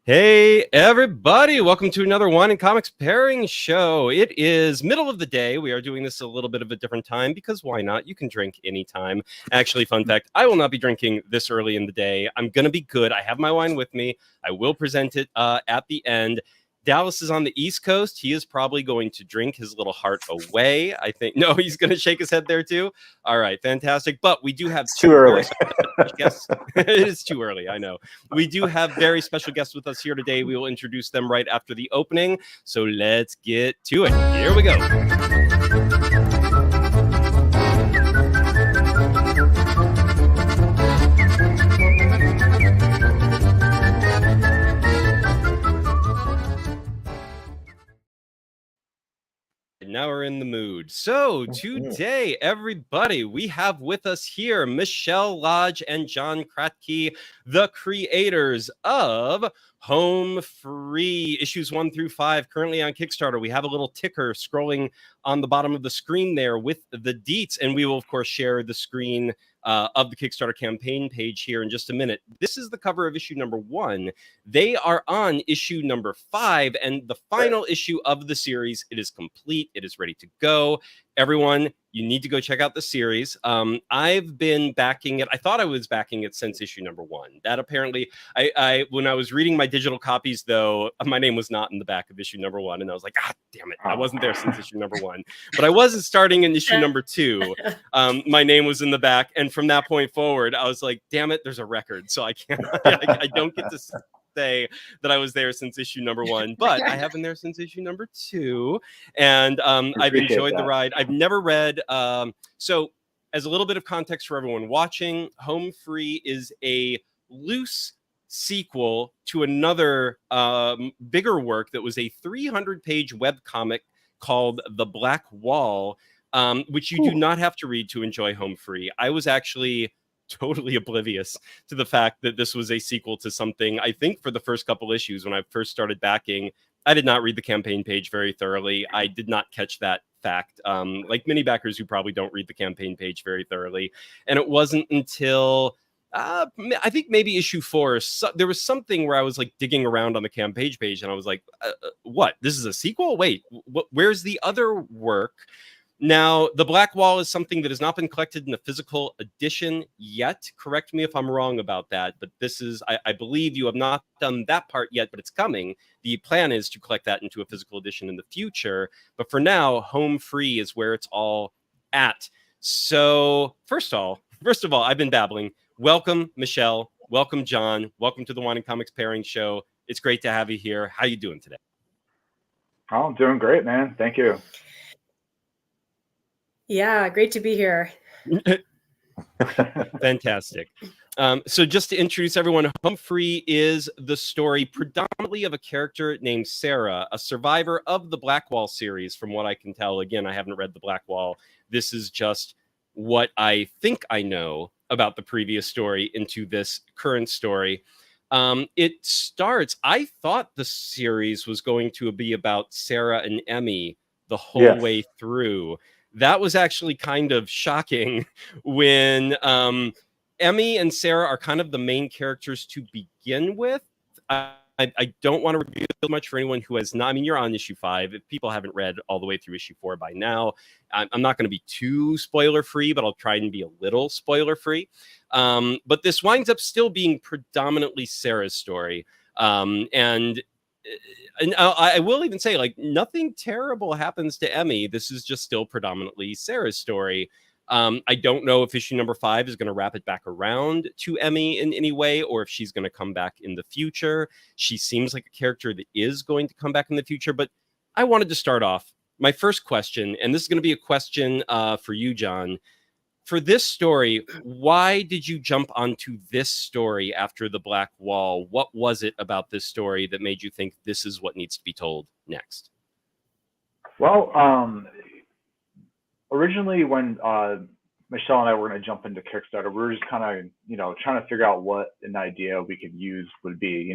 Hey everybody, welcome to another Wine and Comics pairing show. It is middle of the day. We are doing this a little bit of a different time because why not? You can drink anytime. Actually, fun fact, I will not be drinking this early in the day. I'm going to be good. I have my wine with me. I will present it at the end. Dallas is on the East Coast. He is probably going to drink his little heart away. I think, no, he's going to shake his head there too. All right, fantastic. But we do have too early. Guests. It is too early, I know. We do have very special guests with us here today. We will introduce them right after the opening. So let's get to it. Here we go. Now we're in the mood. So today, everybody, we have with us here Michelle Lodge and John Kratky, the creators of Home Free, issues 1 through 5, currently on Kickstarter. We have a little ticker scrolling on the bottom of the screen there with the deets, and we will, of course, share the screen of the Kickstarter campaign page here in just a minute. This is the cover of issue number 1. They are on issue number 5, and the final issue of the series. It is complete. It is ready to go. Everyone, you need to go check out the series. I've been backing it. I thought I was backing it since issue number 1. That apparently, I when I was reading my digital copies, though, my name was not in the back of issue number 1, and I was like, ah, damn it, I wasn't there since issue number 1. But I wasn't starting in issue number 2. My name was in the back, and from that point forward, I was like, damn it, there's a record, so I can't. I don't get to say that I was there since issue number 1, but I have been there since issue number 2, and I've enjoyed the ride. I've never read. So, as a little bit of context for everyone watching, Home Free is a loose sequel to another bigger work that was a 300-page webcomic called The Black Wall, which you do not have to read to enjoy Home Free. I was actually totally oblivious to the fact that this was a sequel to something. I think for the first couple issues when I first started backing, I did not read the campaign page very thoroughly. I did not catch that fact, like many backers who probably don't read the campaign page very thoroughly. And it wasn't until I think maybe issue 4, there was something where I was like digging around on the campaign page and I was like, what? This is a sequel? Wait, where's the other work? Now, The Black Wall is something that has not been collected in a physical edition yet. Correct me if I'm wrong about that, but this is, I believe you have not done that part yet, but it's coming. The plan is to collect that into a physical edition in the future. But for now, Home Free is where it's all at. So first of all, I've been babbling. Welcome, Michelle. Welcome, John. Welcome to the Wine and Comics Pairing Show. It's great to have you here. How you doing today? Oh, I'm doing great, man. Thank you. Yeah, great to be here. Fantastic. So just to introduce everyone, Home Free is the story predominantly of a character named Sara, a survivor of the Black Wall series, from what I can tell. Again, I haven't read the Black Wall. This is just what I think I know about the previous story into this current story. It starts, I thought the series was going to be about Sara and Emmy the whole way through. That was actually kind of shocking when Emmy and Sara are kind of the main characters to begin with. I don't want to review too much for anyone who has not. I mean, you're on issue 5. If people haven't read all the way through issue 4 by now, I'm not going to be too spoiler free, but I'll try and be a little spoiler free. But this winds up still being predominantly Sara's story. And I will even say, like, nothing terrible happens to Emmy. This is just still predominantly Sara's story. I don't know if issue number 5 is going to wrap it back around to Emmy in any way, or if she's going to come back in the future. She seems like a character that is going to come back in the future. But I wanted to start off my first question, and this is going to be a question for you, John. For this story, why did you jump onto this story after The Black Wall? What was it about this story that made you think this is what needs to be told next? Well, originally when Michelle and I were going to jump into Kickstarter, we were just kind of, trying to figure out what an idea we could use would be.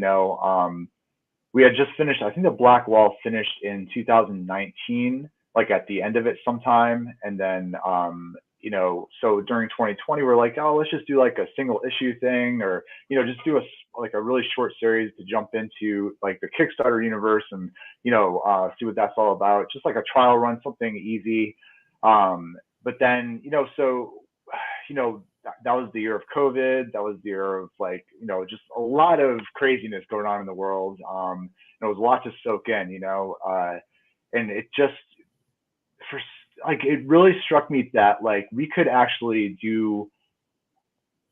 We had just finished, I think The Black Wall finished in 2019, like at the end of it sometime. And then so during 2020, we're like, oh, let's just do like a single issue thing, or just do a really short series to jump into like the Kickstarter universe and see what that's all about. Just like a trial run, something easy. But then that was the year of COVID. That was the year of like just a lot of craziness going on in the world. It was a lot to soak in, and it just it really struck me that like we could actually do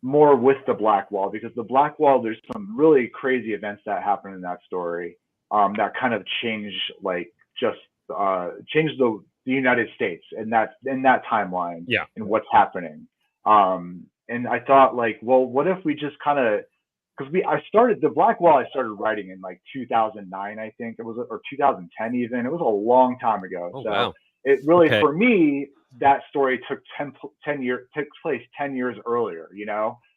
more with the Black Wall, because the Black Wall, there's some really crazy events that happen in that story that kind of change change the United States and in that timeline and what's happening. And I thought like, well, what if we just kind of, because I started the Black Wall, I started writing in like 2009, I think it was, or 2010 even. It was a long time ago. Oh, so wow. It really, for me, that story took 10 years, took place 10 years earlier,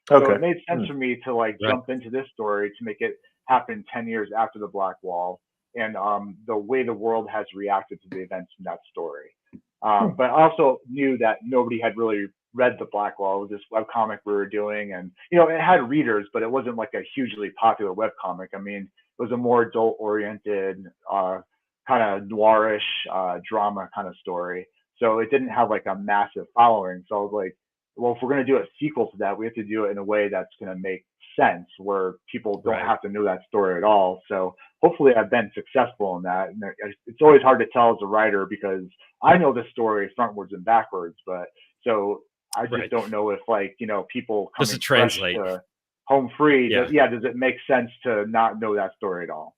So it made sense for me to like jump into this story to make it happen 10 years after the Black Wall, and the way the world has reacted to the events in that story. But I also knew that nobody had really read the Black Wall. It was this webcomic we were doing, and it had readers, but it wasn't like a hugely popular webcomic. I mean, it was a more adult oriented, kind of noirish drama kind of story. So it didn't have like a massive following. So I was like, well, if we're going to do a sequel to that, we have to do it in a way that's going to make sense, where people don't have to know that story at all. So hopefully I've been successful in that. And it's always hard to tell as a writer, because I know the story frontwards and backwards, but so I just don't know if like, people coming does it translate to home free. Does it make sense to not know that story at all?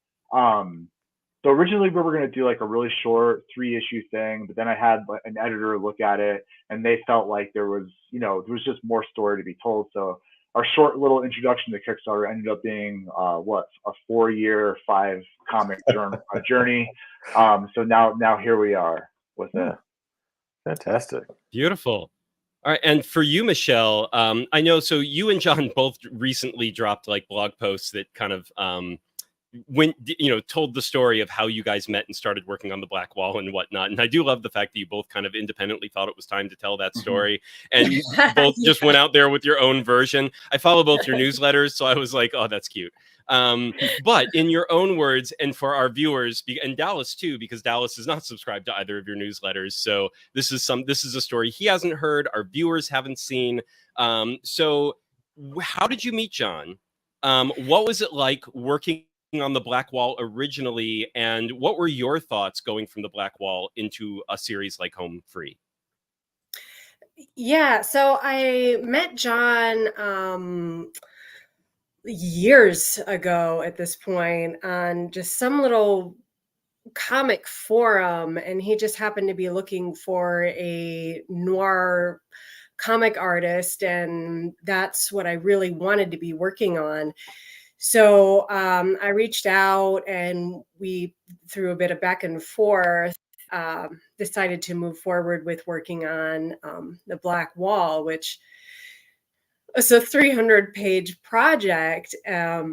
So originally we were going to do like a really short 3-issue thing, but then I had an editor look at it, and they felt like there was just more story to be told. So our short little introduction to Kickstarter ended up being a 4-year, 5 comic journey. So now here we are with it. Fantastic. Beautiful. All right, and for you, Michelle, I know, so you and John both recently dropped like blog posts that kind of told the story of how you guys met and started working on the Black Wall and whatnot. And I do love the fact that you both kind of independently thought it was time to tell that story, and you both just went out there with your own version. I follow both your newsletters, so I was like, oh, that's cute. But in your own words, and for our viewers, and Dallas too, because Dallas is not subscribed to either of your newsletters, so this is a story he hasn't heard, our viewers haven't seen. So how did you meet John? What was it like working on the Black Wall originally, and what were your thoughts going from the Black Wall into a series like Home Free? Yeah, so I met John years ago at this point on just some little comic forum, and he just happened to be looking for a noir comic artist, and that's what I really wanted to be working on. So I reached out, and we, through a bit of back and forth, decided to move forward with working on the Black Wall, which is a 300-page project. I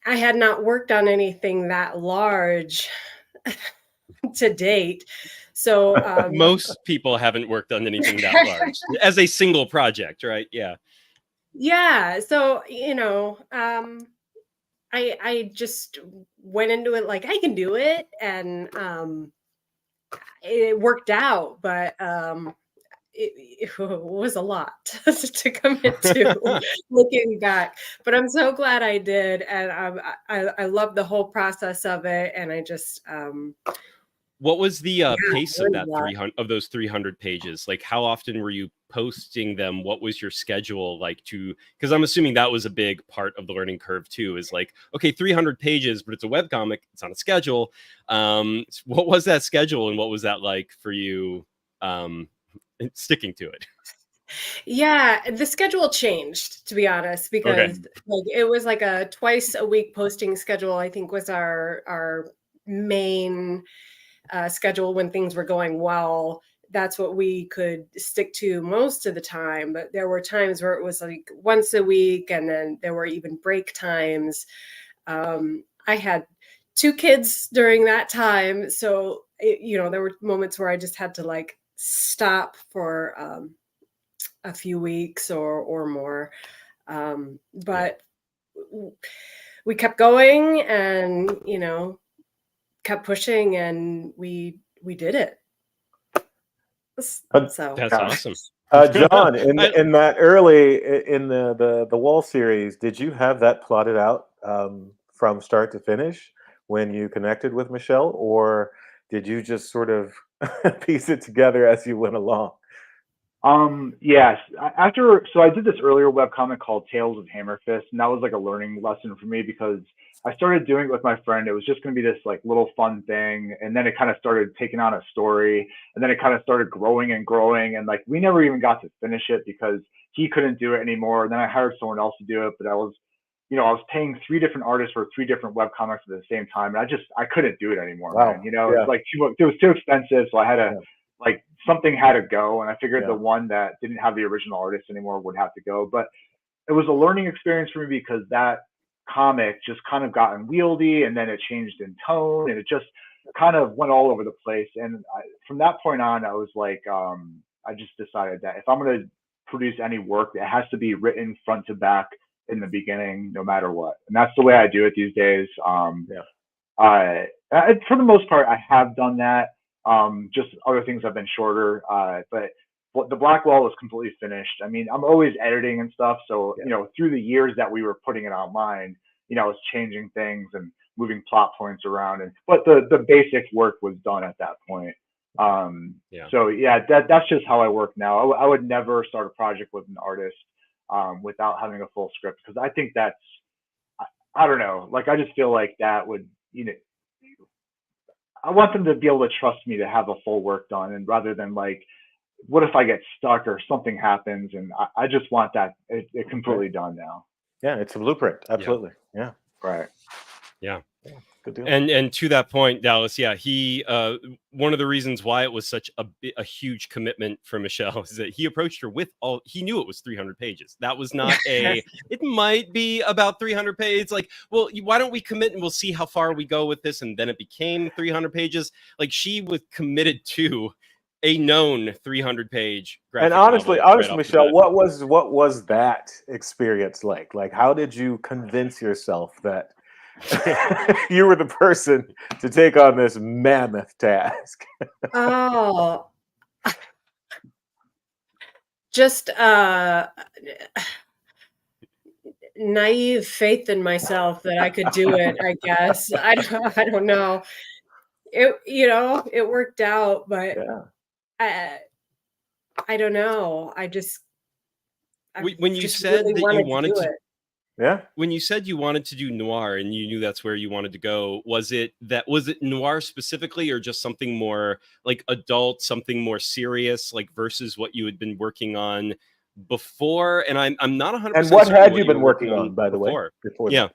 had not worked on anything that large to date. So most people haven't worked on anything that large as a single project, right? Yeah. So I just went into it like I can do it, and it worked out, but it was a lot to commit to looking back. But I'm so glad I did, and I love the whole process of it, and I just what was the pace of that 300 of those 300 pages? Like, how often were you posting them? What was your schedule like because I'm assuming that was a big part of the learning curve too, is like, okay, 300 pages, but it's a webcomic, it's on a schedule. What was that schedule, and what was that like for you sticking to it? Yeah, the schedule changed, to be honest, because like it was like a twice a week posting schedule, I think, was our main schedule when things were going well. That's what we could stick to most of the time. But there were times where it was like once a week, and then there were even break times. I had 2 kids during that time, so there were moments where I just had to like stop for a few weeks or more. But we kept going and, kept pushing, and we did it. So that's awesome. John, in that early in the Wall series, did you have that plotted out from start to finish when you connected with Michelle, or did you just sort of piece it together as you went along? Yes. So I did this earlier webcomic called Tales of Hammer Fist, and that was like a learning lesson for me because I started doing it with my friend. It was just going to be this like little fun thing, and then it kind of started taking on a story, and then it kind of started growing and growing, and like we never even got to finish it because he couldn't do it anymore. And then I hired someone else to do it, but I was paying 3 different artists for 3 different webcomics at the same time, and I couldn't do it anymore, Wow. man. It's like it was too expensive, so I had to like something had to go, and I figured the one that didn't have the original artist anymore would have to go. But it was a learning experience for me because that comic just kind of got unwieldy, and then it changed in tone, and it just kind of went all over the place. And from that point on, I was like, I just decided that if I'm going to produce any work, it has to be written front to back in the beginning, no matter what. And that's the way I do it these days. For the most part, I have done that. Just other things have been shorter, but the Black Wall was completely finished. I mean, I'm always editing and stuff, so through the years that we were putting it online, I was changing things and moving plot points around, but the basic work was done at that point. So that's just how I work now. I would never start a project with an artist without having a full script, because I think that's, I don't know, like I just feel like that would, I want them to be able to trust me to have a full work done, and rather than like, what if I get stuck or something happens, and I just want that it completely done now. Yeah, it's a blueprint. Absolutely. Yeah. Right. Yeah. Good deal. And to that point, Dallas, he one of the reasons why it was such a huge commitment for Michelle is that he approached her with he knew it was 300 pages. That was not it might be about 300 pages. Like, well, why don't we commit and we'll see how far we go with this? And then it became 300 pages. Like, she was committed to a known 300-page graphic and honestly, novel Michelle, what was that experience like? Like, how did you convince yourself that you were the person to take on this mammoth task? Oh, just naive faith in myself that I could do it, I guess. I don't know. It worked out, but I don't know. When you said really that you wanted to, when you said you wanted to do noir and you knew that's where you wanted to go, was it noir specifically, or just something more like adult, something more serious, like versus what you had been working on before? And I'm not 100%. And what had you been working on, by the way, before? Yeah.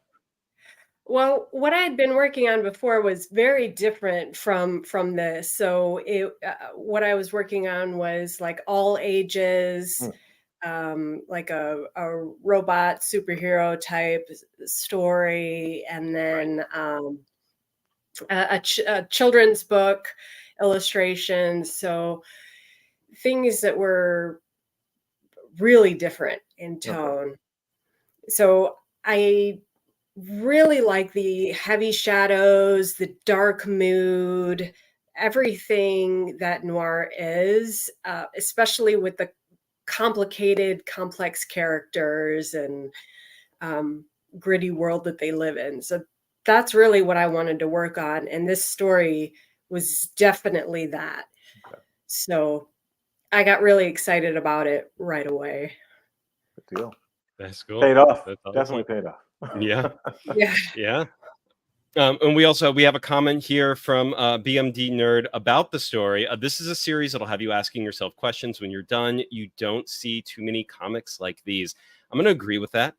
Well, what I had been working on before was very different from this. So what I was working on was like all ages, like a robot superhero type story, and then a children's book, illustrations. So things that were really different in tone. So I really like the heavy shadows, the dark mood, everything that noir is, especially with the complicated, complex characters and gritty world that they live in. So that's really what I wanted to work on. And this story was definitely that. Okay. So I got really excited about it right away. Good deal. That's cool. Paid off. That's awesome. Definitely paid off. Yeah. Yeah. And we have a comment here from BMD Nerd about the story. This is a series that'll have you asking yourself questions when you're done. You don't see too many comics like these. I'm going to agree with that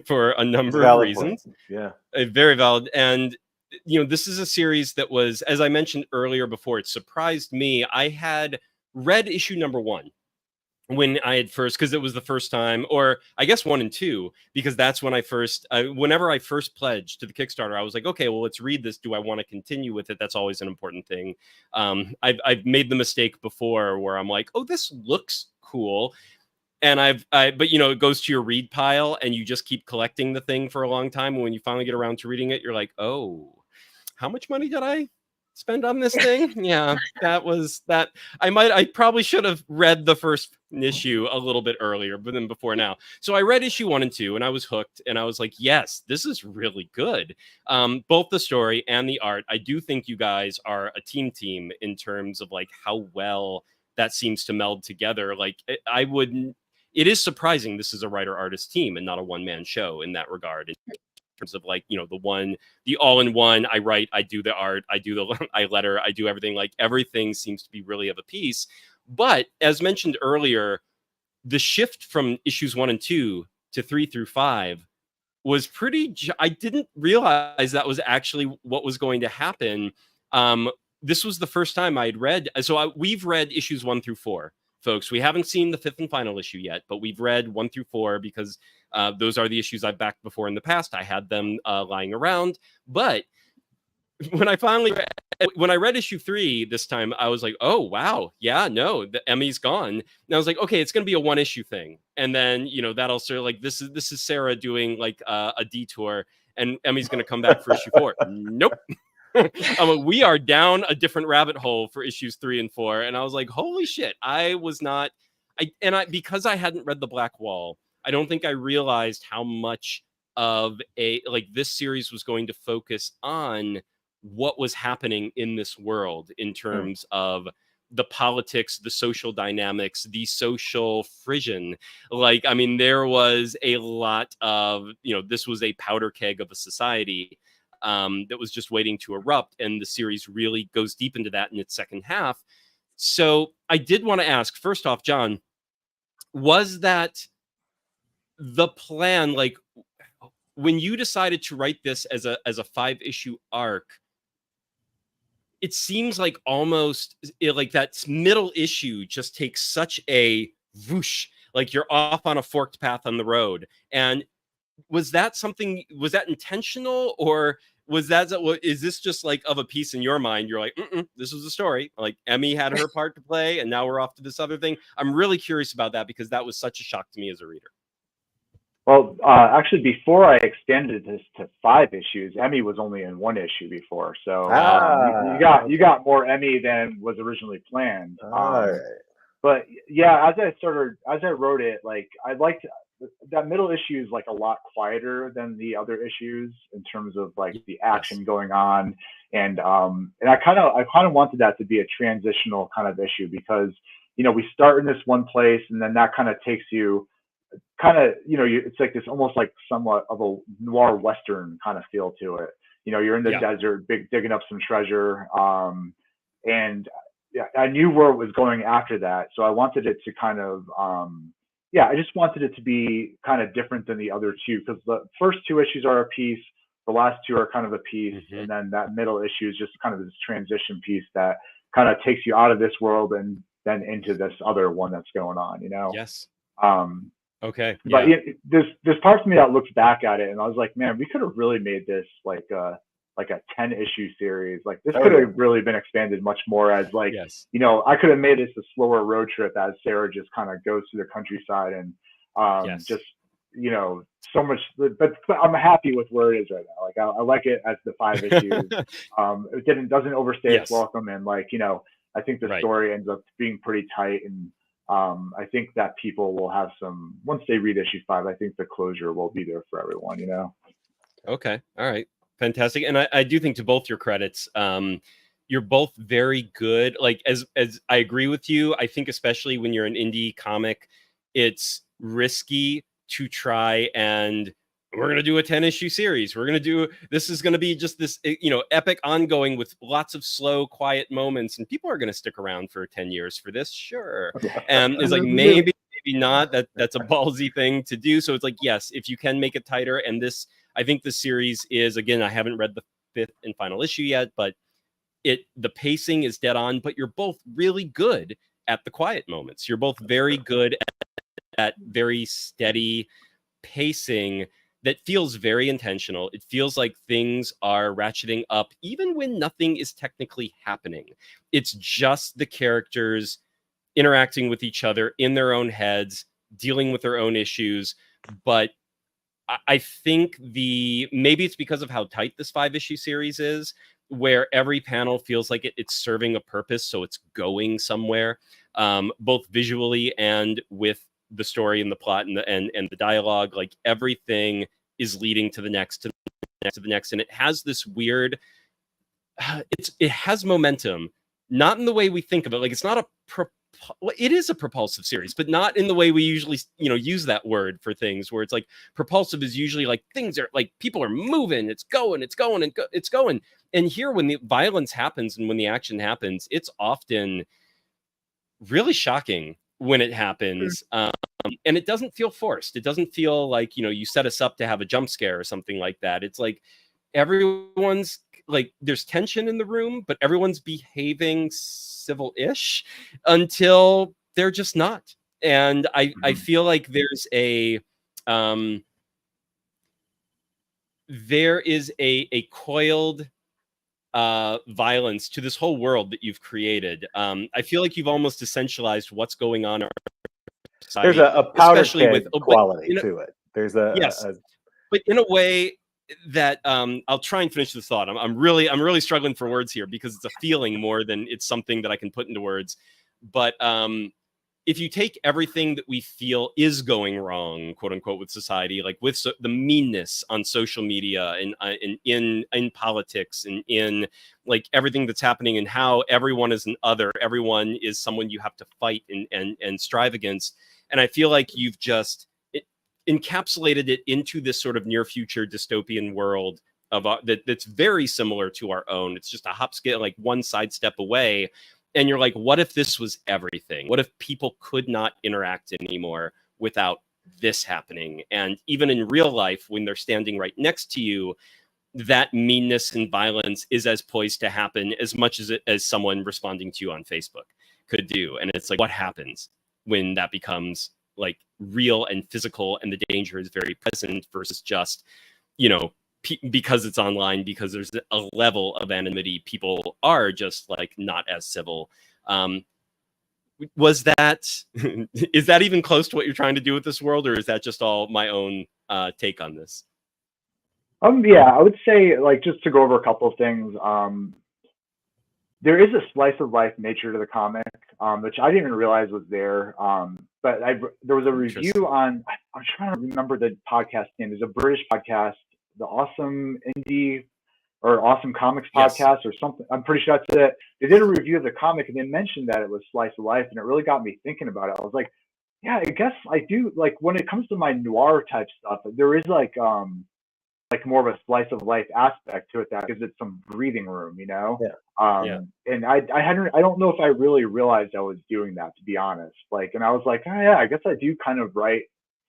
for a number of reasons. Yeah. Very valid. And, this is a series that was, as I mentioned earlier before, it surprised me. I had read issue number 1. When I had first, because it was the first time, or I guess 1 and 2, because that's when whenever I first pledged to the Kickstarter, I was like, okay, well, let's read this. Do I want to continue with it? That's always an important thing. I've made the mistake before where I'm like, oh, this looks cool. And but you know, it goes to your read pile and you just keep collecting the thing for a long time. And when you finally get around to reading it, you're like, oh, how much money did I spend on this thing? Yeah, that was that. I probably should have read the first issue a little bit earlier, but then before now. So I read issue 1 and 2 and I was hooked and I was like, yes, this is really good. Both the story and the art. I do think you guys are a team in terms of like how well that seems to meld together. Like it is surprising this is a writer-artist team and not a one-man show in that regard. In terms of like, you know, the all-in-one, I write, I do the art, I do the I letter, I do everything. Like everything seems to be really of a piece. But as mentioned earlier, the shift from issues 1 and 2 to 3 through 5 was I didn't realize that was actually what was going to happen. This was the first time I'd read. So we've read issues 1 through 4. Folks, we haven't seen the 5th and final issue yet, but we've read 1 through 4 because those are the issues I've backed before in the past. I had them lying around. But when I read issue 3 this time, I was like, oh, wow. Yeah, no, the Emmy's gone. And I was like, okay, it's going to be a 1 issue thing. And then, you know, that'll sort of like, this is Sara doing like a detour and Emmy's going to come back for issue 4. Nope. We are down a different rabbit hole for issues 3 and 4. And I was like, holy shit, because I hadn't read The Black Wall, I don't think I realized how much of this series was going to focus on what was happening in this world in terms of the politics, the social dynamics, the social frisson. Like, I mean, there was a lot of, you know, this was a powder keg of a society that was just waiting to erupt. And the series really goes deep into that in its second half. So I did want to ask, first off, John, was that the plan? Like when you decided to write this as a 5-issue arc, it seems like almost like that middle issue just takes such a whoosh, like you're off on a forked path on the road. And was that intentional, or is this just like of a piece in your mind? You're like, this was a story. Like Emmy had her part to play, and now we're off to this other thing. I'm really curious about that because that was such a shock to me as a reader. Well, actually, before I extended this to 5 issues, Emmy was only in 1 issue before, so you got more Emmy than was originally planned. But yeah, as I wrote it, like I liked that middle issue is like a lot quieter than the other issues in terms of like the action going on, and I kind of wanted that to be a transitional kind of issue because, you know, we start in this one place and then that kind of takes you kind of, you know, it's like this almost like somewhat of a noir Western kind of feel to it. You know, you're in the desert, digging up some treasure. And I knew where it was going after that. So I wanted it to kind of, I just wanted it to be kind of different than the other two, because the first 2 issues are a piece. The last 2 are kind of a piece. And then that middle issue is just kind of this transition piece that kind of takes you out of this world and then into this other one that's going on, you know? Yes. Okay. But there's parts of me that looks back at it and I was like, man, we could have really made this like a 10-issue series. Like this could have really been expanded much more as like, you know, I could have made this a slower road trip as Sara just kind of goes to the countryside and just, you know, so much, but I'm happy with where it is right now. Like I like it as the 5 issues. It doesn't overstay its welcome. And like, you know, I think the story ends up being pretty tight, and I think that people will have once they read issue 5, I think the closure will be there for everyone, you know? Okay. All right. Fantastic. And I do think, to both your credits, you're both very good. Like as I agree with you, I think especially when you're an indie comic, it's risky to try and we're going to do a 10-issue series. This is going to be just this, you know, epic ongoing with lots of slow, quiet moments. And people are going to stick around for 10 years for this. Sure. And it's like, maybe not. That's a ballsy thing to do. So it's like, yes, if you can make it tighter. And I think the series is, again, I haven't read the 5th and final issue yet, but the pacing is dead on, but you're both really good at the quiet moments. You're both very good at very steady pacing that feels very intentional. It feels like things are ratcheting up even when nothing is technically happening. It's just the characters interacting with each other in their own heads, dealing with their own issues. But I think maybe it's because of how tight this 5-issue series is, where every panel feels like it's serving a purpose, so it's going somewhere, both visually and with the story and the plot and the dialogue. Like everything is leading to the next, to the next, and it has this weird. It has momentum, not in the way we think of it. Like it's not it is a propulsive series, but not in the way we usually, use that word for things, where it's like propulsive is usually like things are like people are moving, it's going, it's going. And here, when the violence happens and when the action happens, it's often really shocking when it happens. And it doesn't feel forced. It doesn't feel like, you set us up to have a jump scare or something like that. It's like everyone's like, there's tension in the room, but everyone's behaving civil-ish until they're just not. And I feel like there's a coiled violence to this whole world that you've created. I feel like you've almost essentialized what's going on in our society. There's a powder keg quality to it. There's but in a way that I'll try and finish this thought. I'm really struggling for words here, because it's a feeling more than it's something that I can put into words. But if you take everything that we feel is going wrong, quote unquote, with society, like with the meanness on social media and in politics and in like everything that's happening, and how everyone is an other, everyone is someone you have to fight and strive against. And I feel like you've just encapsulated it into this sort of near future dystopian world of that's very similar to our own. It's just a hop skip, like one sidestep away. And you're like, what if this was everything? What if people could not interact anymore without this happening? And even in real life, when they're standing right next to you, that meanness and violence is as poised to happen as much as someone responding to you on Facebook could do. And it's like, what happens when that becomes like real and physical, and the danger is very present, versus just, because it's online, because there's a level of anonymity, people are just like not as civil. Is that even close to what you're trying to do with this world, or is that just all my own take on this? Yeah, I would say, like, just to go over a couple of things. There is a slice of life nature to the comic, which I didn't even realize was there. But there was a review on, I'm trying to remember the podcast name. There's a British podcast, the Awesome Indie or Awesome Comics podcast or something. I'm pretty sure that's it. They did a review of the comic and they mentioned that it was slice of life, and it really got me thinking about it. I was like, yeah, I guess I do. Like, when it comes to my noir type stuff, there is like more of a slice of life aspect to it, that gives it some breathing room, And I don't know if I really realized I was doing that, to be honest. Like, and I was like, oh yeah, I guess I do kind of write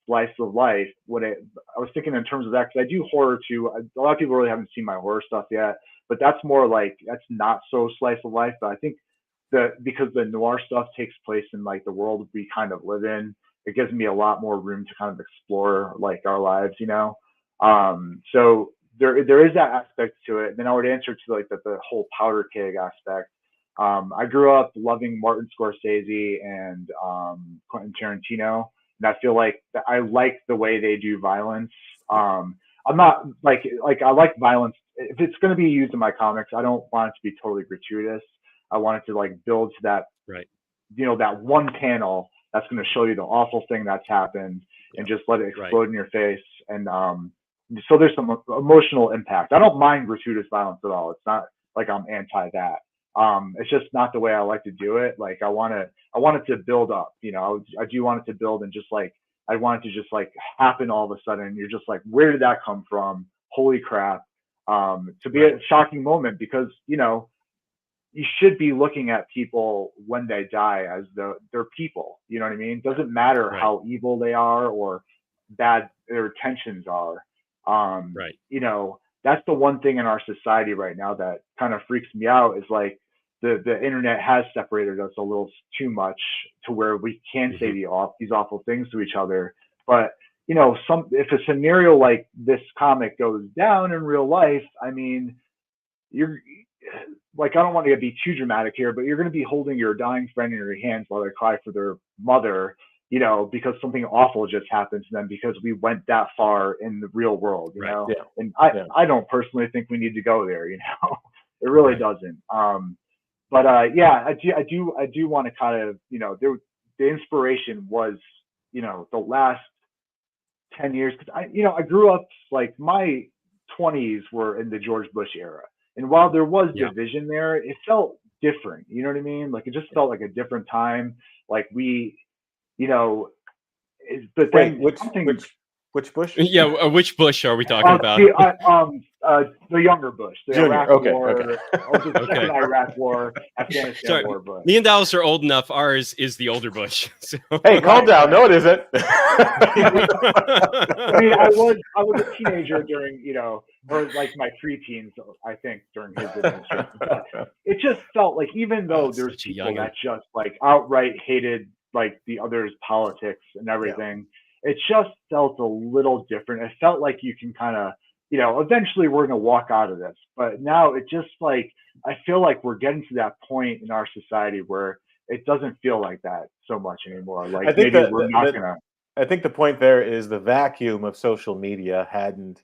slice of life. I was thinking in terms of that, because I do horror too. A lot of people really haven't seen my horror stuff yet, but that's more like, that's not so slice of life. But I think that because the noir stuff takes place in like the world we kind of live in, it gives me a lot more room to kind of explore like our lives, So there is that aspect to it. Then I would answer to like the whole powder keg aspect. I grew up loving Martin Scorsese and Quentin Tarantino, and I feel like I like the way they do violence. I'm not like I like violence. If it's going to be used in my comics, I don't want it to be totally gratuitous. I want it to like build to that, that one panel that's going to show you the awful thing that's happened, and just let it explode in your face. And so there's some emotional impact. I don't mind gratuitous violence at all. It's not like I'm anti that. It's just not the way I like to do it. Like, I want it to build up, I do want it to build, and just like, I want it to just like happen all of a sudden. You're just like, where did that come from? Holy crap. To be a shocking moment, because, you should be looking at people when they die as they're people, you know what I mean? It doesn't matter how evil they are or bad their intentions are. That's the one thing in our society right now that kind of freaks me out, is like the internet has separated us a little too much to where we can say these awful things to each other. But if a scenario like this comic goes down in real life, I mean, like, I don't want to be too dramatic here, but you're going to be holding your dying friend in your hands while they cry for their mother, you know, because something awful just happened to them because we went that far in the real world, you know. Yeah. And I don't personally think we need to go there, you know. It really doesn't. But yeah, I do want to kind of, you know, the inspiration was, you know, the last 10 years, because I grew up, like, my 20s were in the George Bush era, and while there was division there, it felt different. You know what I mean? Like, it just felt like a different time. Like, we, you know, but then which Bush? Yeah, which Bush are we talking about? The younger Bush, the Junior. Iraq War, the second Iraq War, Afghanistan Sorry, War. But me and Dallas are old enough. Ours is the older Bush. So. Hey, calm down. No, it isn't. I mean, I was a teenager during, you know, or like my preteens, I think, during his administration. But it just felt like, even though there's people that just, like, outright hated, like, the other's politics and everything, it just felt a little different. It felt like you can kind of, you know, eventually we're going to walk out of this. But now it just, like, I feel like we're getting to that point in our society where it doesn't feel like that so much anymore. Like, I think maybe we're not going to. I think the point there is the vacuum of social media hadn't,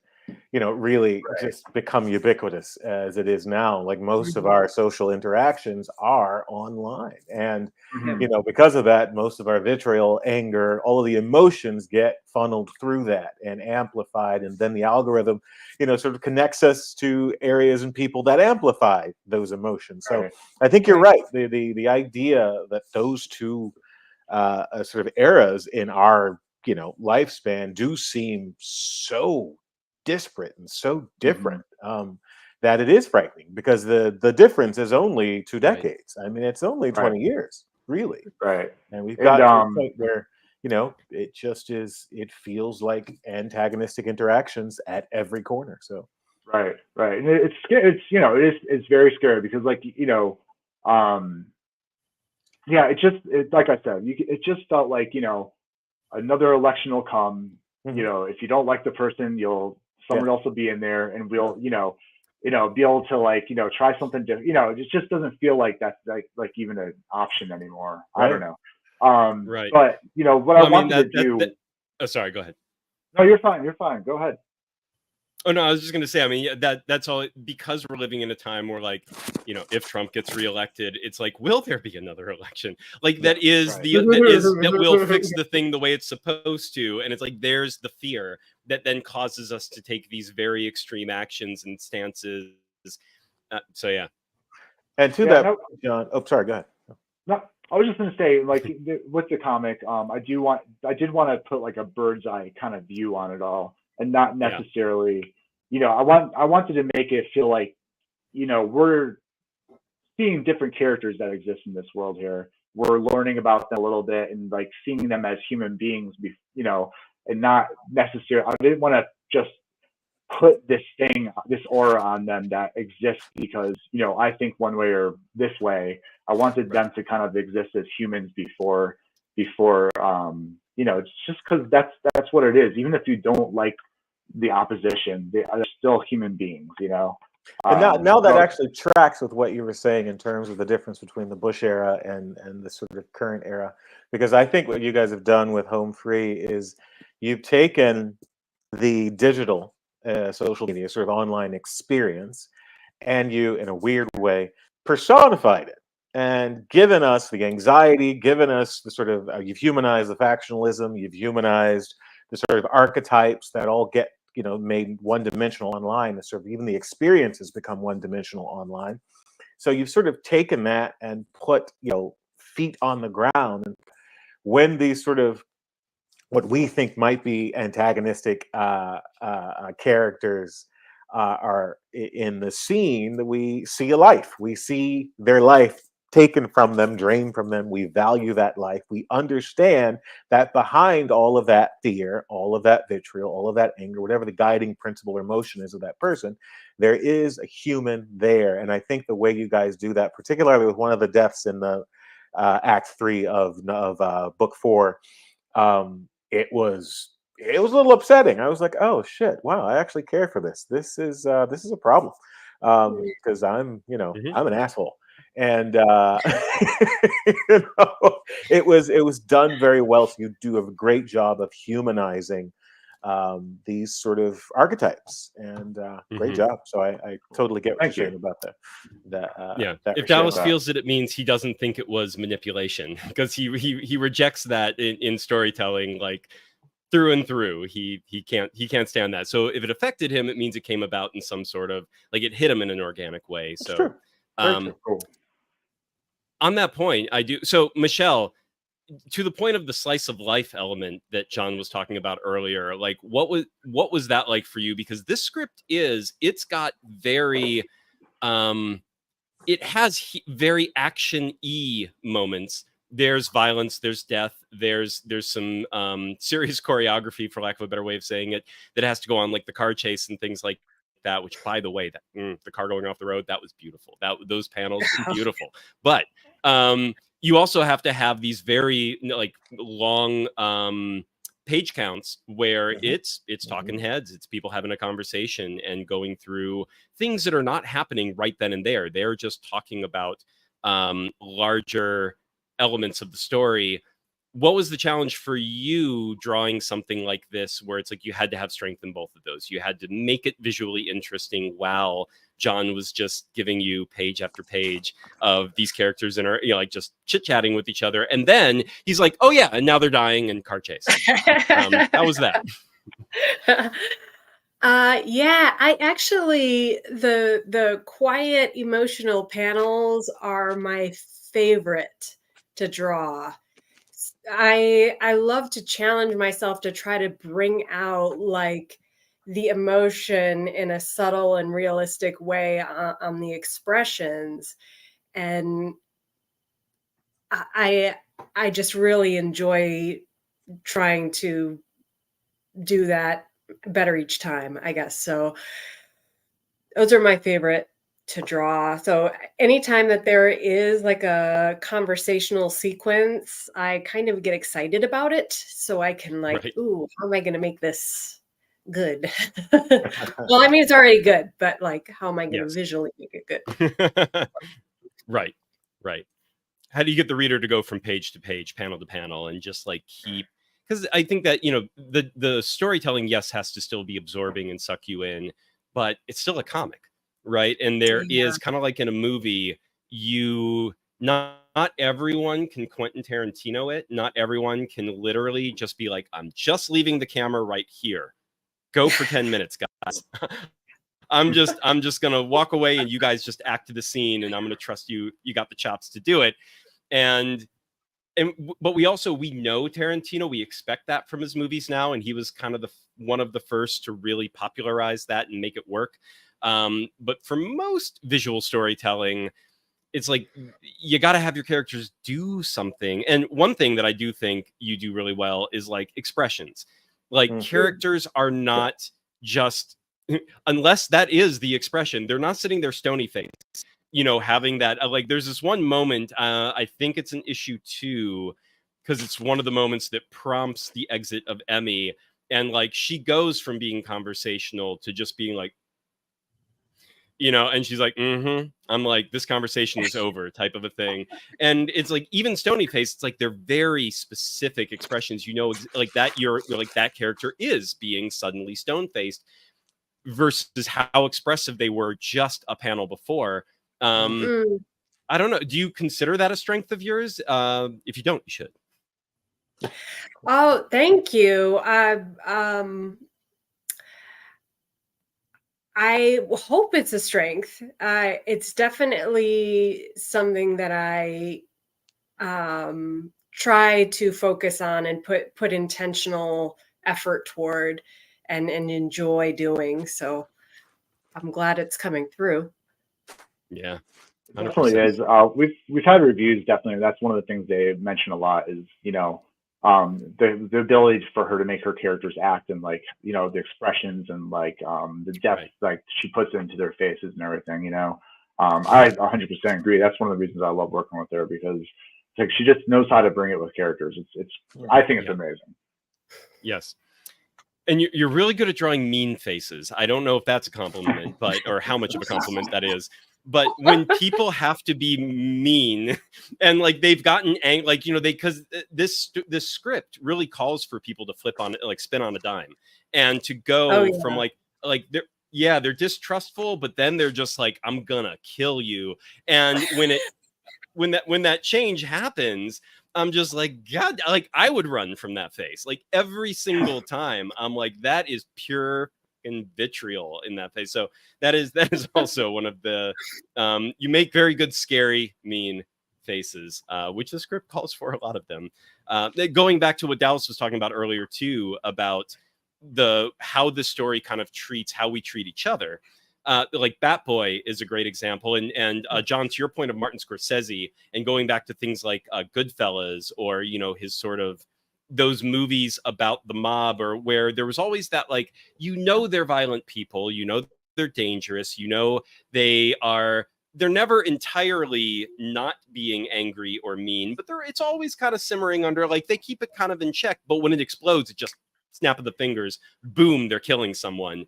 you know, really just become ubiquitous as it is now. Like, most of our social interactions are online, and you know, because of that, most of our vitriol, anger, all of the emotions get funneled through that and amplified, and then the algorithm, you know, sort of connects us to areas and people that amplify those emotions. So I think you're right. The idea that those two sort of eras in our, you know, lifespan do seem so disparate and so different, that it is frightening, because the difference is only 2 decades. I mean, it's only 20 years, really. And we've got to a point where, you know, it just is, it feels like antagonistic interactions at every corner. So and it's scary. It's, you know, it's very scary, because, like, you know, like I said, it just felt like, you know, another election will come. You know, if you don't like the person, someone else will be in there, and we'll, you know, be able to, like, you know, try something different. You know, it just doesn't feel like that's like even an option anymore. I don't know. But, you know, what I wanted to do. Oh, sorry. Go ahead. No, you're fine. You're fine. Go ahead. Oh, no, I was just going to say, I mean, that's all, because we're living in a time where, like, you know, if Trump gets reelected, it's like, will there be another election? Like, that will fix the thing the way it's supposed to. And it's like, there's the fear that then causes us to take these very extreme actions and stances. So, yeah. And to that, John, oh, sorry, go ahead. No, I was just going to say, like, with the comic, I did want to put, like, a bird's eye kind of view on it all. And not necessarily, you know, I wanted to make it feel like, you know, we're seeing different characters that exist in this world here. We're learning about them a little bit, and, like, seeing them as human beings, you know, and not necessarily. I didn't want to just put this aura on them that exists because, you know, I think one way or this way. I wanted them to kind of exist as humans before, you know, it's just because that's what it is. Even if you don't like the opposition, they are still human beings, you know. And now that actually tracks with what you were saying in terms of the difference between the Bush era and the sort of current era, because I think what you guys have done with Home Free is you've taken the digital social media sort of online experience, and you, in a weird way, personified it and given us the anxiety, given us the sort of you've humanized the factionalism, you've humanized the sort of archetypes that all get, you know, made one-dimensional online. The sort of even the experiences become one-dimensional online. So you've sort of taken that and put, you know, feet on the ground. And when these sort of what we think might be antagonistic characters are in the scene, that we see a life. We see their life taken from them, drained from them. We value that life. We understand that behind all of that fear, all of that vitriol, all of that anger, whatever the guiding principle or emotion is of that person, there is a human there. And I think the way you guys do that, particularly with one of the deaths in the Act 3 of Book 4, it was a little upsetting. I was like, oh shit, wow, I actually care for this. This is a problem. because I'm, I'm an asshole. And it was done very well. So you do a great job of humanizing these sort of archetypes, and great job. So I totally get what you're saying about that. If Dallas feels it means he doesn't think it was manipulation, because he rejects that in storytelling, like through and through. He can't stand that. So if it affected him, it means it came about in some sort of, like, it hit him in an organic way. That's so true. Cool. On that point, I do. So Michelle, to the point of the slice of life element that John was talking about earlier, like what was that like for you? Because this script it's got very it has very action-y moments. There's violence, there's death, there's some serious choreography, for lack of a better way of saying it, that has to go on, like the car chase and things like that, which, by the way, that the car going off the road, that was beautiful. Those panels were beautiful. But you also have to have these very like long page counts where it's talking heads, it's people having a conversation and going through things that are not happening right then and there. They're just talking about larger elements of the story. What was the challenge for you drawing something like this, where it's like you had to have strength in both of those? You had to make it visually interesting while John was just giving you page after page of these characters and are, like, just chit-chatting with each other. And then he's like, oh yeah, and now they're dying and car chase. How was that? Yeah, I actually, the quiet emotional panels are my favorite to draw. I love to challenge myself to try to bring out like the emotion in a subtle and realistic way on the expressions, and I just really enjoy trying to do that better each time, I guess. So those are my favorite to draw. So anytime that there is like a conversational sequence, I kind of get excited about it. So I can like, ooh, how am I going to make this good? Well, I mean, it's already good, but like, how am I going to visually make it good? Right. How do you get the reader to go from page to page, panel to panel, and just like keep, because I think that, the storytelling, yes, has to still be absorbing and suck you in, but it's still a comic. Right. And there is kind of like in a movie, not everyone can Quentin Tarantino it. Not everyone can literally just be like, I'm just leaving the camera right here. Go for 10 minutes, guys. I'm just going to walk away and you guys just act to the scene, and I'm going to trust you. You got the chops to do it. But we know Tarantino. We expect that from his movies now. And he was kind of one of the first to really popularize that and make it work. But for most visual storytelling, it's like you got to have your characters do something. And one thing that I do think you do really well is like expressions. Like characters are not just, unless that is the expression, they're not sitting there stony faced, having that like there's this one moment, I think it's in issue 2, because it's one of the moments that prompts the exit of Emmy, and like she goes from being conversational to just being like, and she's like, I'm like, this conversation is over, type of a thing. And it's like, even stony faced, it's like they're very specific expressions, like that you're like, that character is being suddenly stone faced versus how expressive they were just a panel before. I don't know. Do you consider that a strength of yours? If you don't, you should. Oh, thank you. I hope it's a strength. It's definitely something that I try to focus on and put intentional effort toward and enjoy doing. So I'm glad it's coming through. Yeah. 100%. Definitely is. We've had reviews. Definitely, that's one of the things they mention a lot is the ability for her to make her characters act, and like the expressions and like the depth like she puts into their faces and everything. I 100% agree. That's one of the reasons I love working with her, because it's like she just knows how to bring it with characters. It's I think it's amazing. Yes. And you're really good at drawing mean faces. I don't know if that's a compliment, or how much of a compliment that is. But when people have to be mean and like they've gotten angry, like, because this script really calls for people to flip on, like spin on a dime, and to go from like they're distrustful, but then they're just like, I'm gonna kill you. And when that change happens, I'm just like, God, like I would run from that face. Like every single time, I'm like, that is pure and vitriol in that face. So that is also one of the you make very good, scary, mean faces, which the script calls for a lot of them. Going back to what Dallas was talking about earlier too, about how the story kind of treats how we treat each other. Like Batboy is a great example, and John, to your point of Martin Scorsese, and going back to things like Goodfellas, or his sort of those movies about the mob, or where there was always that, like, they're violent people, they're dangerous, they're never entirely not being angry or mean, but it's always kind of simmering under, like they keep it kind of in check, but when it explodes, it just snap of the fingers, boom, they're killing someone.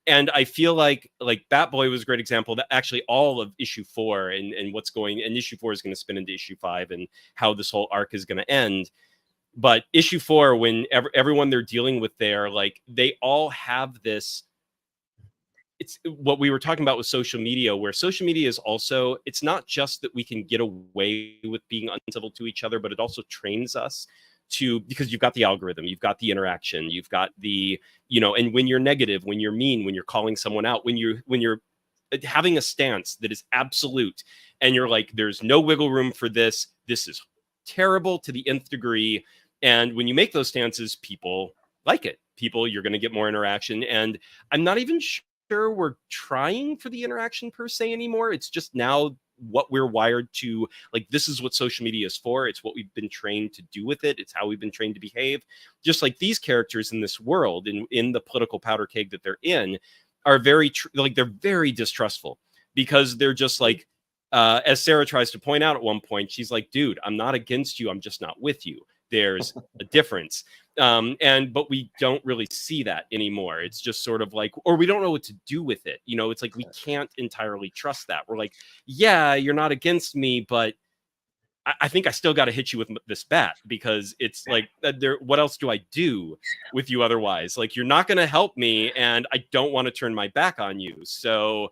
And I feel like Batboy was a great example, that actually all of issue 4 and what's going, and issue 4 is going to spin into issue 5 and how this whole arc is going to end. But issue 4, when everyone they're dealing with there, like they all have this, it's what we were talking about with social media, where social media is also, it's not just that we can get away with being uncivil to each other, but it also trains us because you've got the algorithm, you've got the interaction, you've got the, and when you're negative, when you're mean, when you're calling someone out, when you're having a stance that is absolute, and you're like, there's no wiggle room for this is terrible to the nth degree. And when you make those stances, people like it. You're going to get more interaction. And I'm not even sure we're trying for the interaction per se anymore. It's just now what we're wired to, like, this is what social media is for. It's what we've been trained to do with it. It's how we've been trained to behave. Just like these characters in this world, in the political powder keg that they're in, are very they're very distrustful, because they're just like, as Sara tries to point out at one point, she's like, dude, I'm not against you, I'm just not with you. There's a difference. But we don't really see that anymore. It's just sort of like, or we don't know what to do with it. It's like, we can't entirely trust that. We're like, yeah, you're not against me, but I think I still got to hit you with this bat, because it's like, what else do I do with you otherwise? Like, you're not going to help me, and I don't want to turn my back on you. So,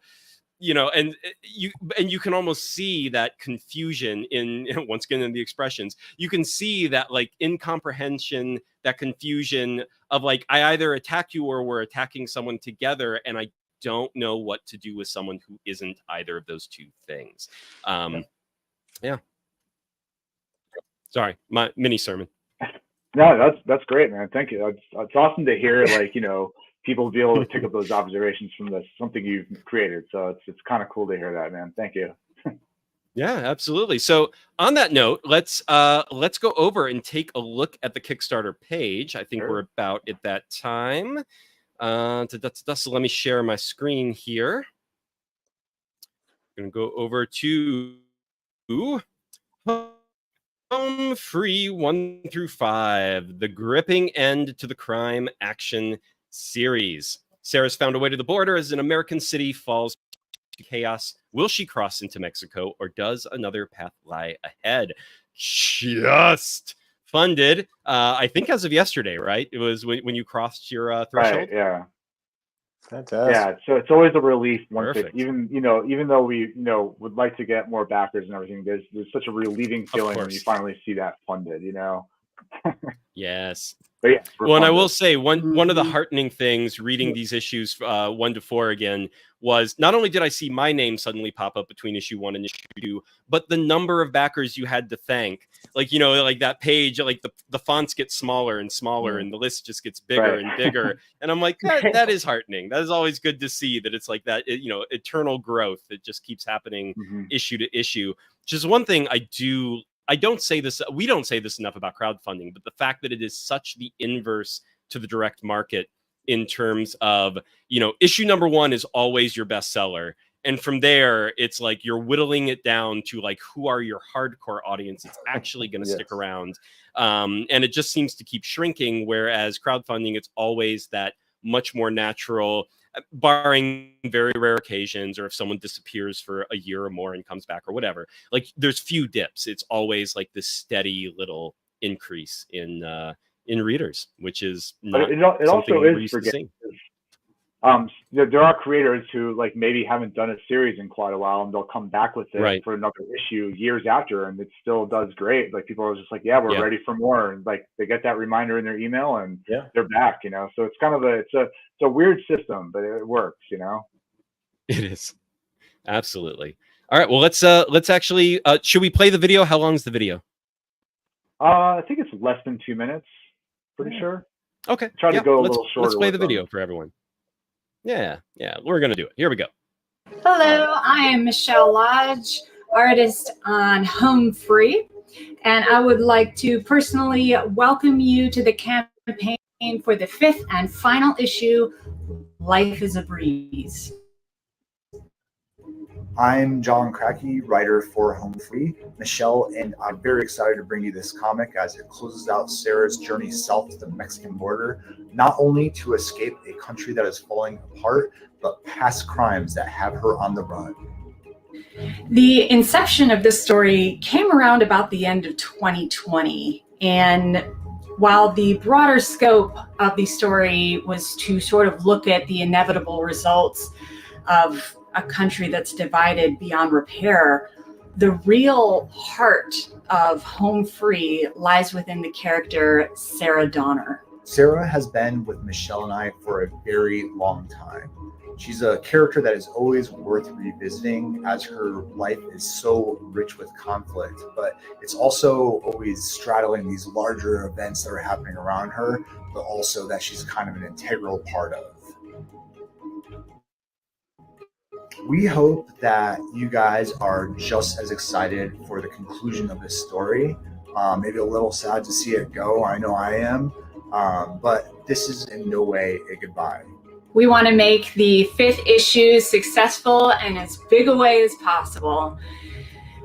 and you can almost see that confusion in, once again, in the expressions. You can see that, like, incomprehension, that confusion of like, I either attack you or we're attacking someone together, and I don't know what to do with someone who isn't either of those two things. Yeah. Sorry, my mini sermon. No, that's great, man. Thank you. It's awesome to hear, like, people be able to pick up those observations from something you've created. So it's kind of cool to hear that, man. Thank you. Yeah, absolutely. So on that note, let's go over and take a look at the Kickstarter page. I think we're about at that time. So let me share my screen here. I'm gonna go over to Home Free 1 through 5, the gripping end to the crime action series. Sara's found a way to the border as an American city falls to chaos. Will she cross into Mexico, or does another path lie ahead? Just funded, I think as of yesterday, right? It was when you crossed your threshold. Right, yeah. Fantastic. Yeah, so it's always a relief once even though we would like to get more backers and everything, there's such a relieving feeling when you finally see that funded, Yes. But yeah, well, and I will say one of the heartening things reading these issues 1 to 4 again was, not only did I see my name suddenly pop up between issue 1 and issue 2, but the number of backers you had to thank. Like, like that page, like the fonts get smaller and smaller, and the list just gets bigger and bigger. And I'm like, that is heartening. That is always good to see, that it's like that, eternal growth that just keeps happening issue to issue. Which is one thing we don't say this enough about crowdfunding, but the fact that it is such the inverse to the direct market, in terms of, issue number 1 is always your bestseller, And from there, it's like you're whittling it down to like, who are your hardcore audience that's actually going to stick around? And it just seems to keep shrinking. Whereas crowdfunding, it's always that much more natural, barring very rare occasions, or if someone disappears for a year or more and comes back or whatever. Like there's few dips. It's always like this steady little increase in readers, which is not it something also we're is used to seeing. There are creators who like maybe haven't done a series in quite a while, and they'll come back with it for another issue years after, and it still does great. Like people are just like, yeah, we're ready for more, and like they get that reminder in their email, and they're back. You know, so it's kind of it's a weird system, but it works. You know, it is absolutely. All right, well let's actually should we play the video? How long is the video? I think it's less than 2 minutes. Pretty sure. Okay. Try to go a little shorter. Let's play the video for everyone. Yeah, we're gonna do it. Here we go. Hello, I am Michelle Lodge, artist on Home Free, and I would like to personally welcome you to the campaign for the 5th and final issue, Life is a Breeze. I'm John Kratky, writer for Home Free. Michelle, and I'm very excited to bring you this comic as it closes out Sara's journey south to the Mexican border, not only to escape a country that is falling apart, but past crimes that have her on the run. The inception of this story came around about the end of 2020, and while the broader scope of the story was to sort of look at the inevitable results of a country that's divided beyond repair, the real heart of Home Free lies within the character Sara Donner. Sara has been with Michelle and I for a very long time. She's a character that is always worth revisiting, as her life is so rich with conflict, but it's also always straddling these larger events that are happening around her, but also that she's kind of an integral part of. We hope that you guys are just as excited for the conclusion of this story. Maybe a little sad to see it go. I know I am. But this is in no way a goodbye. We want to make the 5th issue successful in as big a way as possible.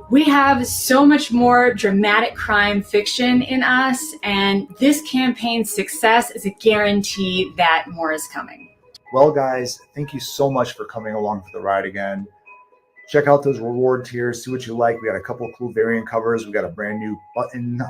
We have so much more dramatic crime fiction in us, and this campaign's success is a guarantee that more is coming. Well, guys, thank you so much for coming along for the ride again. Check out those reward tiers, see what you like. We got a couple of cool variant covers. We got a brand new button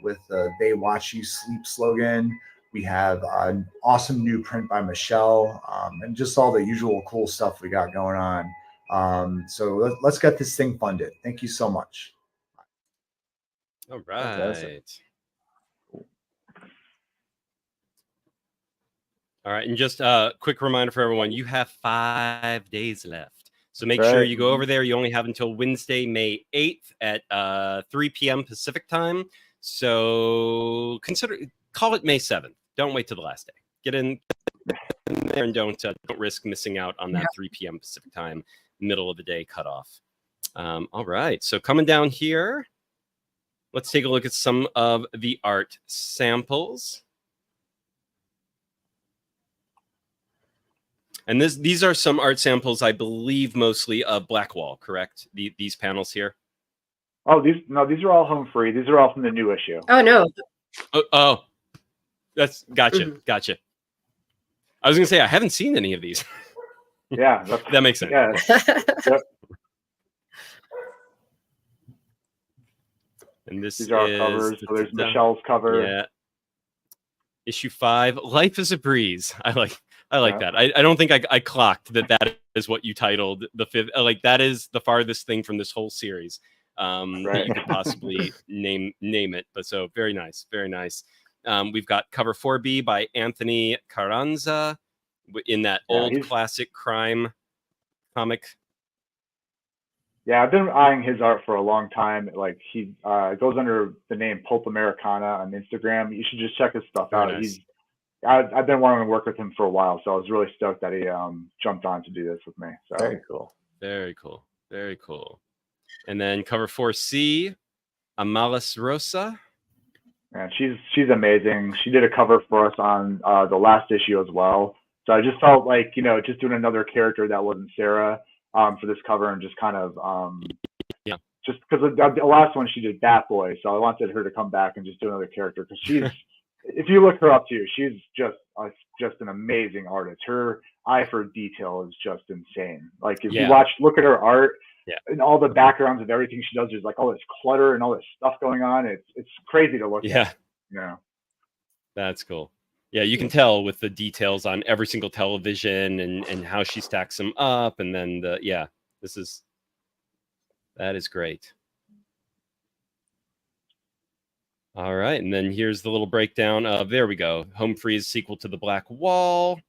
with the "They Watch You Sleep" slogan. We have an awesome new print by Michelle, and just all the usual cool stuff we got going on. So let's get this thing funded. Thank you so much. All right. All right, and just a quick reminder for everyone, you have 5 days left. So make sure you go over there. You only have until Wednesday, May 8th at 3 p.m. Pacific time. So call it May 7th. Don't wait till the last day. Get in there and don't risk missing out on that 3 p.m. Pacific time, middle of the day cutoff. All right, so coming down here, let's take a look at some of the art samples. And these are some art samples, I believe, mostly of Blackwall, correct? These panels here. Oh, these are all Home Free. These are all from the new issue. Oh no. Oh, that's gotcha. I was gonna say I haven't seen any of these. Yeah, that makes sense. Yeah. Yep. And these are our covers. So there's Michelle's cover. Yeah. Issue 5, Life is a Breeze. I like that. I don't think I clocked that is what you titled the 5th. Like that is the farthest thing from this whole series that you could possibly name it. But so very nice, very nice. We've got cover 4B by Anthony Carranza in that old classic crime comic. Yeah, I've been eyeing his art for a long time. Like he goes under the name Pulp Americana on Instagram. You should just check his stuff out. Nice. I've been wanting to work with him for a while, so I was really stoked that he jumped on to do this with me. So very cool. Very cool. Very cool. And then cover 4C, Amalis Rosa. And she's amazing. She did a cover for us on the last issue as well. So I just felt like, just doing another character that wasn't Sara for this cover, and just kind of just because the last one she did Batboy, so I wanted her to come back and just do another character, because she's if you look her up too, she's just an amazing artist. Her eye for detail is just insane. Like if you look at her art and all the backgrounds of everything she does, there's like all this clutter and all this stuff going on. It's crazy to look at. Yeah. That's cool. Yeah, you can tell with the details on every single television and how she stacks them up, and then that is great. All right, and then here's the little breakdown of, there we go, Home Free is sequel to The Black Wall.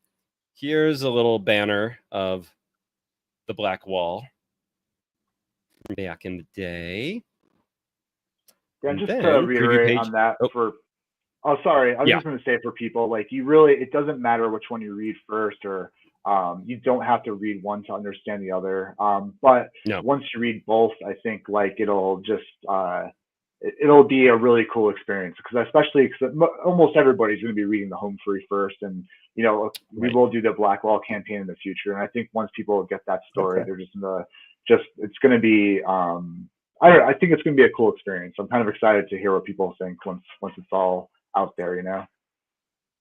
Here's a little banner of The Black Wall from back in the day. Yeah, and just to reiterate on that sorry, I was just going to say for people, like it doesn't matter which one you read first, or you don't have to read one to understand the other. But once you read both, I think like it'll just it'll be a really cool experience, because almost everybody's going to be reading the Home Free first, and we will do the Black Wall campaign in the future. And I think once people get that story, they're it's going to be I think it's going to be a cool experience. I'm kind of excited to hear what people think once it's all out there,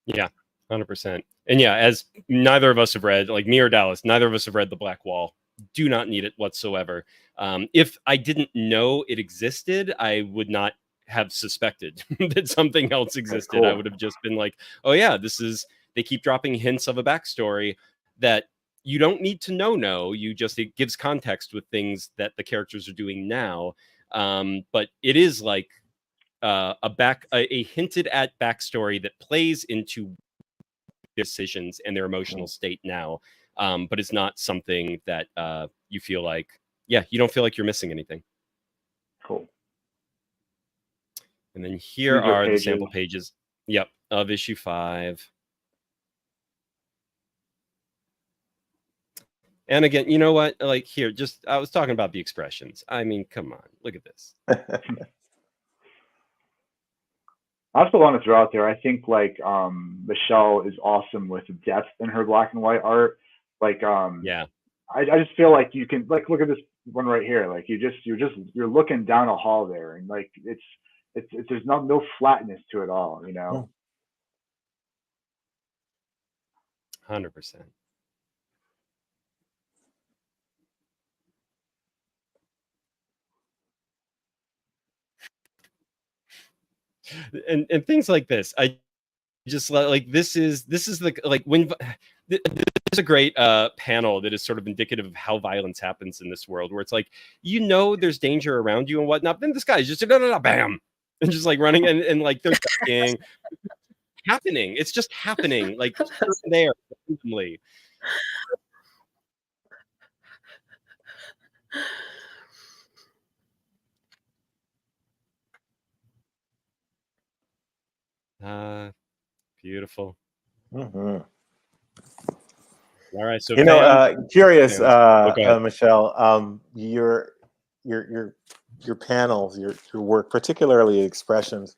Yeah, 100%. And as neither of us have read, like me or Dallas, neither of us have read The Black Wall. Do not need it whatsoever. If I didn't know it existed, I would not have suspected that something else existed. Cool. I would have just been like, oh yeah, they keep dropping hints of a backstory that you don't need to know. It gives context with things that the characters are doing now. But it is like a hinted at backstory that plays into decisions and their emotional state now. But it's not something that you feel like, you don't feel like you're missing anything. Cool. And then here are the sample pages. Yep, of issue 5. And again, you know what? Like here, I was talking about the expressions. I mean, come on, look at this. I also want to throw out there, I think like Michelle is awesome with depth in her black and white art. Like I just feel like you can like look at this one right here. Like you're looking down a hall there, and like it's there's no flatness to it all, 100%. And things like this, I just like this is the like when there's a great panel that is sort of indicative of how violence happens in this world, where it's like there's danger around you and whatnot, then this guy's just bam, and just like running and like there's happening. It's just happening like there randomly. Beautiful. Mm-hmm. All right, so curious, Michelle, your panels, your work, particularly expressions,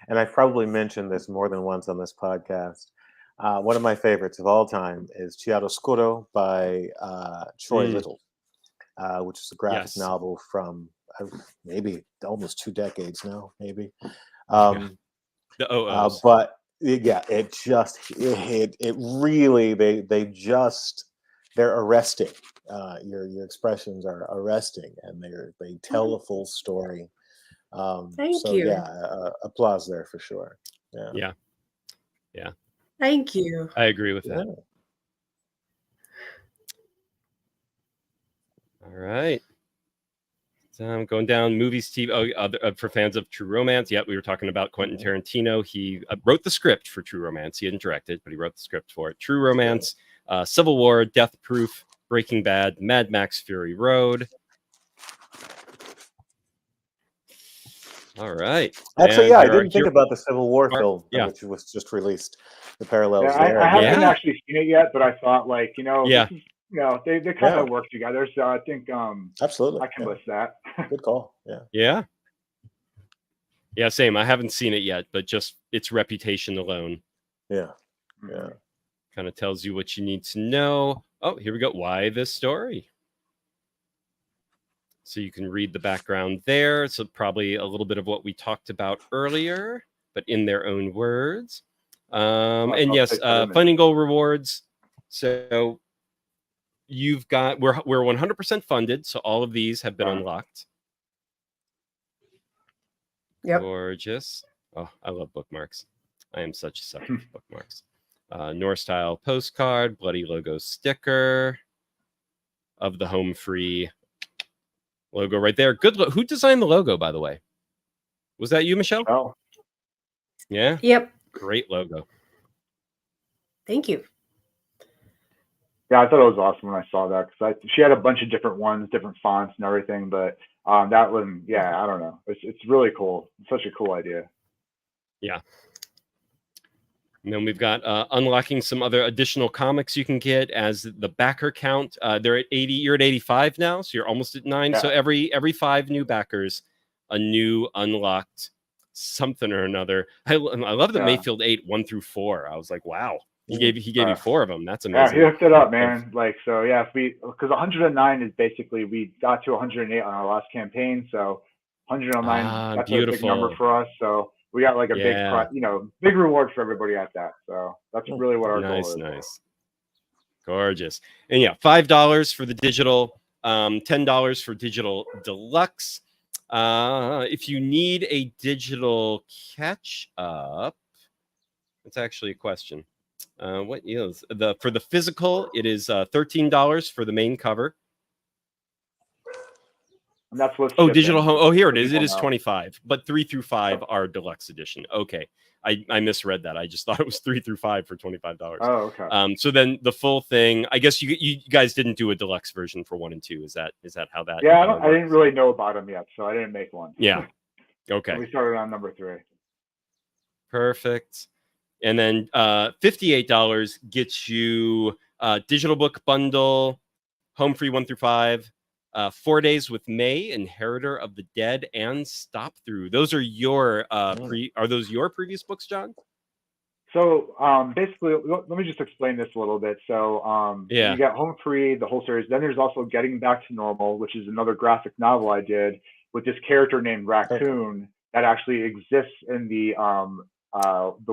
and I've probably mentioned this more than once on this podcast. One of my favorites of all time is Chiaroscuro by Troy Little, which is a graphic novel from maybe almost 2 decades now, maybe. The OOs. But it really they're arresting. Your expressions are arresting, and they tell a full story. Thank you. Applause there for sure. Yeah. Thank you. I agree with that. All right. So I'm going down movies, TV. For fans of True Romance. Yeah, we were talking about Quentin Tarantino. He wrote the script for True Romance. He didn't direct it, but he wrote the script for it. True Romance, Civil War, Death Proof, Breaking Bad, Mad Max Fury Road. All right. Actually, I didn't think about the Civil War film, which was just released. The parallels there. I haven't actually seen it yet, but I thought, like, they kind of work together. So I think absolutely I can list that. Good call. Yeah, same. I haven't seen it yet, but just its reputation alone. Yeah. Kind of tells you what you need to know. Oh, here we go. Why this story? So you can read the background there. So probably a little bit of what we talked about earlier, but in their own words. And yes, funding goal rewards. So you've got, we're 100% funded. So all of these have been unlocked. Yep. Gorgeous. Oh, I love bookmarks. I am such a sucker for bookmarks. North style postcard, bloody logo sticker of the home free logo right there. Good. Who designed the logo, by the way? Was that you, Michelle? Oh, yeah. Yep. Great logo. Thank you. Yeah, I thought it was awesome when I saw that because she had a bunch of different ones, different fonts and everything. But that one, yeah, I don't know. It's really cool. It's such a cool idea. Yeah. And then we've got unlocking some other additional comics you can get as the backer count. They're at 80. You're at 85 now, so you're almost at 9. Yeah. So every 5 new backers, a new unlocked something or another. I love that Mayfield 8 1 through 4. I was like, wow. He gave you 4 of them. That's amazing. Yeah, he hooked it up, man. Like, so yeah, because 109 is basically, we got to 108 on our last campaign, so 109, that's a big number for us. So we got like a big reward for everybody at that. So that's really what our goal is. Nice. Gorgeous. And yeah, $5 for the digital, $10 for digital deluxe. If you need a digital catch up, that's actually a question. What is for the physical? It is $13 for the main cover. And that's what. Oh, digital home. Oh, here it is. It is 25, but 3 through 5 are deluxe edition. Okay, I misread that. I just thought it was 3 through 5 for $25. Oh, okay. So then the full thing. I guess you guys didn't do a deluxe version for 1 and 2. Is that how that? Yeah, I didn't really know about them yet, so I didn't make one. Yeah. Okay. So we started on number 3. Perfect. And then $58 gets you digital book bundle, home free 1 through 5, 4 Days with May, Inheritor of the Dead, and Stop Through. Those are your are those your previous books, John? So basically, let me just explain this a little bit. So you got home free, the whole series. Then there's also Getting Back to Normal, which is another graphic novel I did with this character named Raccoon that actually exists in the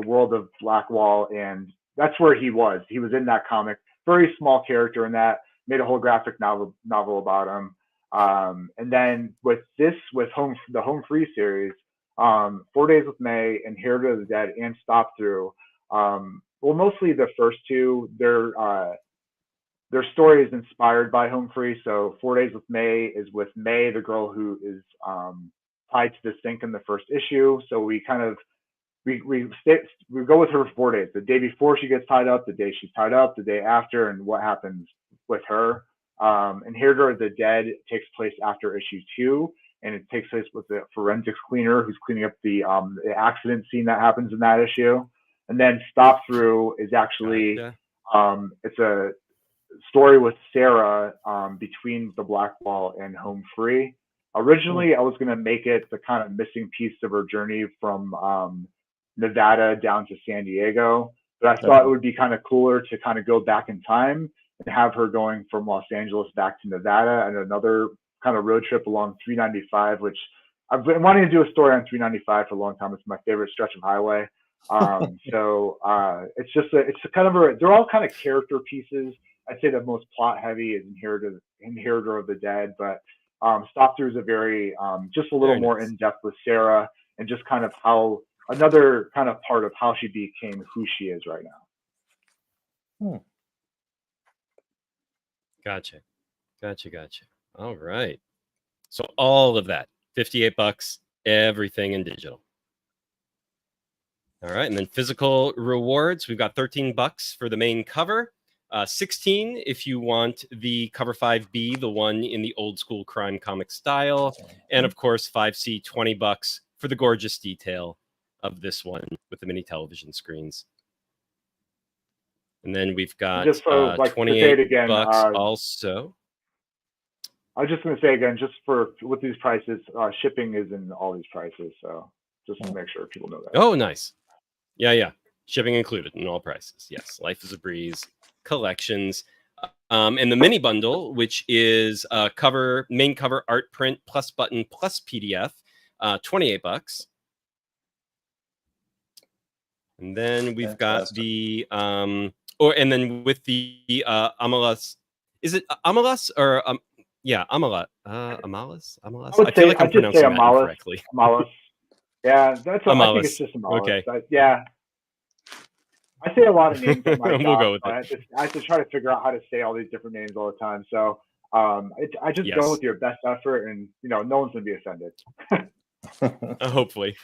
world of Blackwall, and that's where he was. He was in that comic. Very small character in that. Made a whole graphic novel about him. And then with the home free series, 4 Days with May, Inheritor of the Dead, and Stop Through. Well, mostly the first two. Their story is inspired by home free. So 4 Days with May is with May, the girl who is tied to the sink in the first issue. So we kind of we go with her for 4 days. The day before she gets tied up, the day she's tied up, the day after, and what happens with her. Inheritor of the Dead takes place after issue 2, and it takes place with the forensics cleaner who's cleaning up the accident scene that happens in that issue. And then Stop Through is actually it's a story with Sara between the Blackwall and Home Free. Originally, I was going to make it the kind of missing piece of her journey from Nevada down to San Diego, but I thought it would be kind of cooler to kind of go back in time and have her going from Los Angeles back to Nevada and another kind of road trip along 395, which I've been wanting to do a story on 395 for a long time. It's my favorite stretch of highway. So it's kind of they're all kind of character pieces. I'd say the most plot heavy is Inheritor of the Dead, but Stop Through is a very just a little more in depth with Sara and just kind of how another kind of part of how she became who she is right now. Gotcha. All right. So all of that, $58, everything in digital. All right, and then physical rewards. We've got $13 for the main cover, 16 if you want the cover 5B, the one in the old school crime comic style, and of course 5C, $20 for the gorgeous detail of this one with the mini television screens. And then we've got just so, like, $28 also. I was just going to say again, just with these prices, shipping is in all these prices. So just to make sure people know that. Oh, nice. Yeah. Shipping included in all prices. Yes. Life is a Breeze collections. And the mini bundle, which is main cover art print plus button plus PDF, $28. And then we've got the and then with the Amalas, is it Amalas or yeah, Amalat, Amalas, Amalas. I feel like I'm pronouncing that incorrectly. Amalas. Yeah, that's. Amalas. I think it's just Amalas. Okay. Yeah. I say a lot of names at my job. We'll go with it. I have to try to figure out how to say all these different names all the time. So I just go with your best effort, and no one's gonna be offended. Hopefully.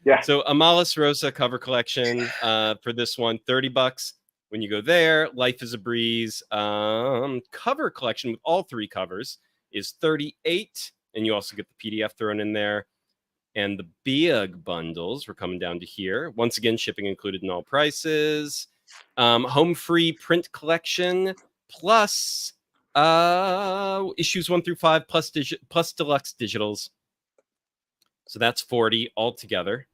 Yeah. So Amalis Rosa cover collection for this one, $30. When you go there, Life is a Breeze cover collection with all 3 covers is $38, and you also get the PDF thrown in there. And the big bundles, we're coming down to here. Once again, shipping included in all prices. Home free print collection plus issues 1 through 5 plus deluxe digitals. So that's $40 altogether.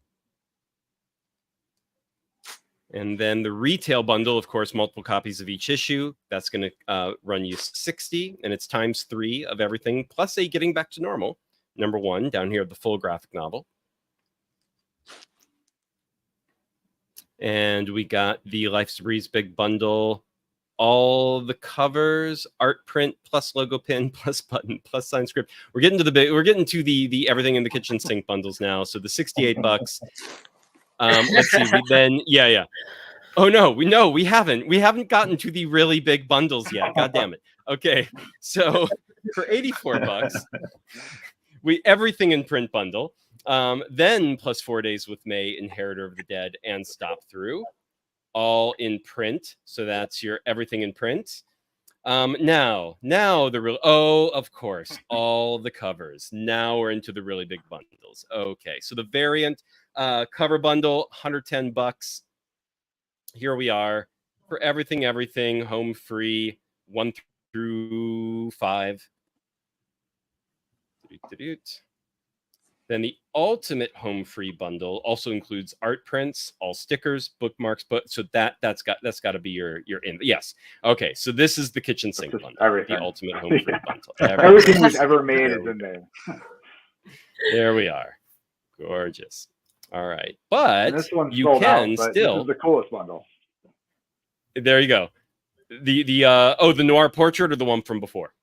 And then the retail bundle, of course, multiple copies of each issue. That's going to run you $60, and it's ×3 of everything, plus a Getting Back to Normal, #1, down here, the full graphic novel. And we got the Life's a Breeze big bundle, all the covers, art print, plus logo pin, plus button, plus sign script. We're getting to the everything in the kitchen sink bundles now. So the $68. Let's see. Yeah. Oh no, we haven't gotten to the really big bundles yet. God damn it. Okay, so for $84, everything in print bundle. Then plus 4 Days with May, Inheritor of the Dead, and Stop Through, all in print. So that's your everything in print. Now the real. Oh, of course, all the covers. Now we're into the really big bundles. Okay, so the variant cover bundle, $110. Here we are for everything, home free, 1 through 5. Then the ultimate home free bundle also includes art prints, all stickers, bookmarks, but so that's got to be your in. Yes. Okay. So this is the kitchen sink bundle. Everything. The ultimate home free bundle. Everything we've ever made is in there. There we are. Gorgeous. All right. But you can out, but still. This is the coolest bundle. There you go. The noir portrait or the one from before?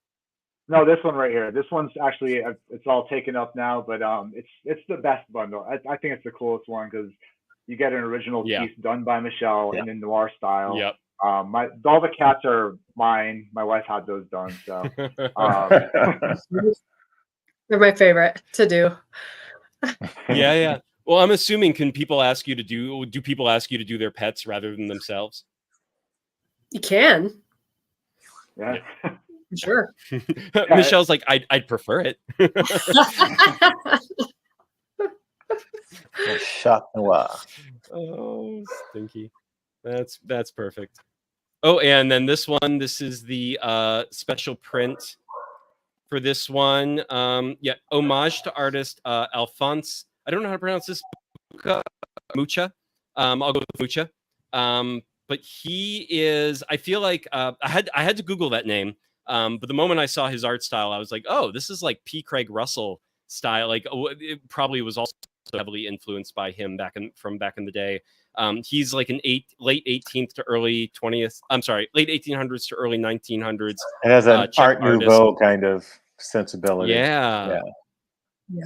No, this one right here. This one's actually, it's all taken up now, but it's the best bundle. I think it's the coolest one because you get an original piece done by Michelle in a noir style. Yep. All the cats are mine. My wife had those done, so. They're my favorite to do. Yeah. Well, I'm assuming, do people ask you to do their pets rather than themselves? You can. Yeah. Sure. Michelle's like, I'd prefer it. Chat noir. Oh, stinky. That's perfect. Oh, and then this is the special print for this one. Homage to artist Alphonse. I don't know how to pronounce this. Mucha. I'll go with Mucha. But he is. I feel like I had to Google that name. But the moment I saw his art style, I was like, oh, this is like P. Craig Russell style. Like it probably was also heavily influenced by him back in the day. He's like late 18th to early 20th. I'm sorry, late 1800s to early 1900s. It has an Art Nouveau kind of sensibility. Yeah.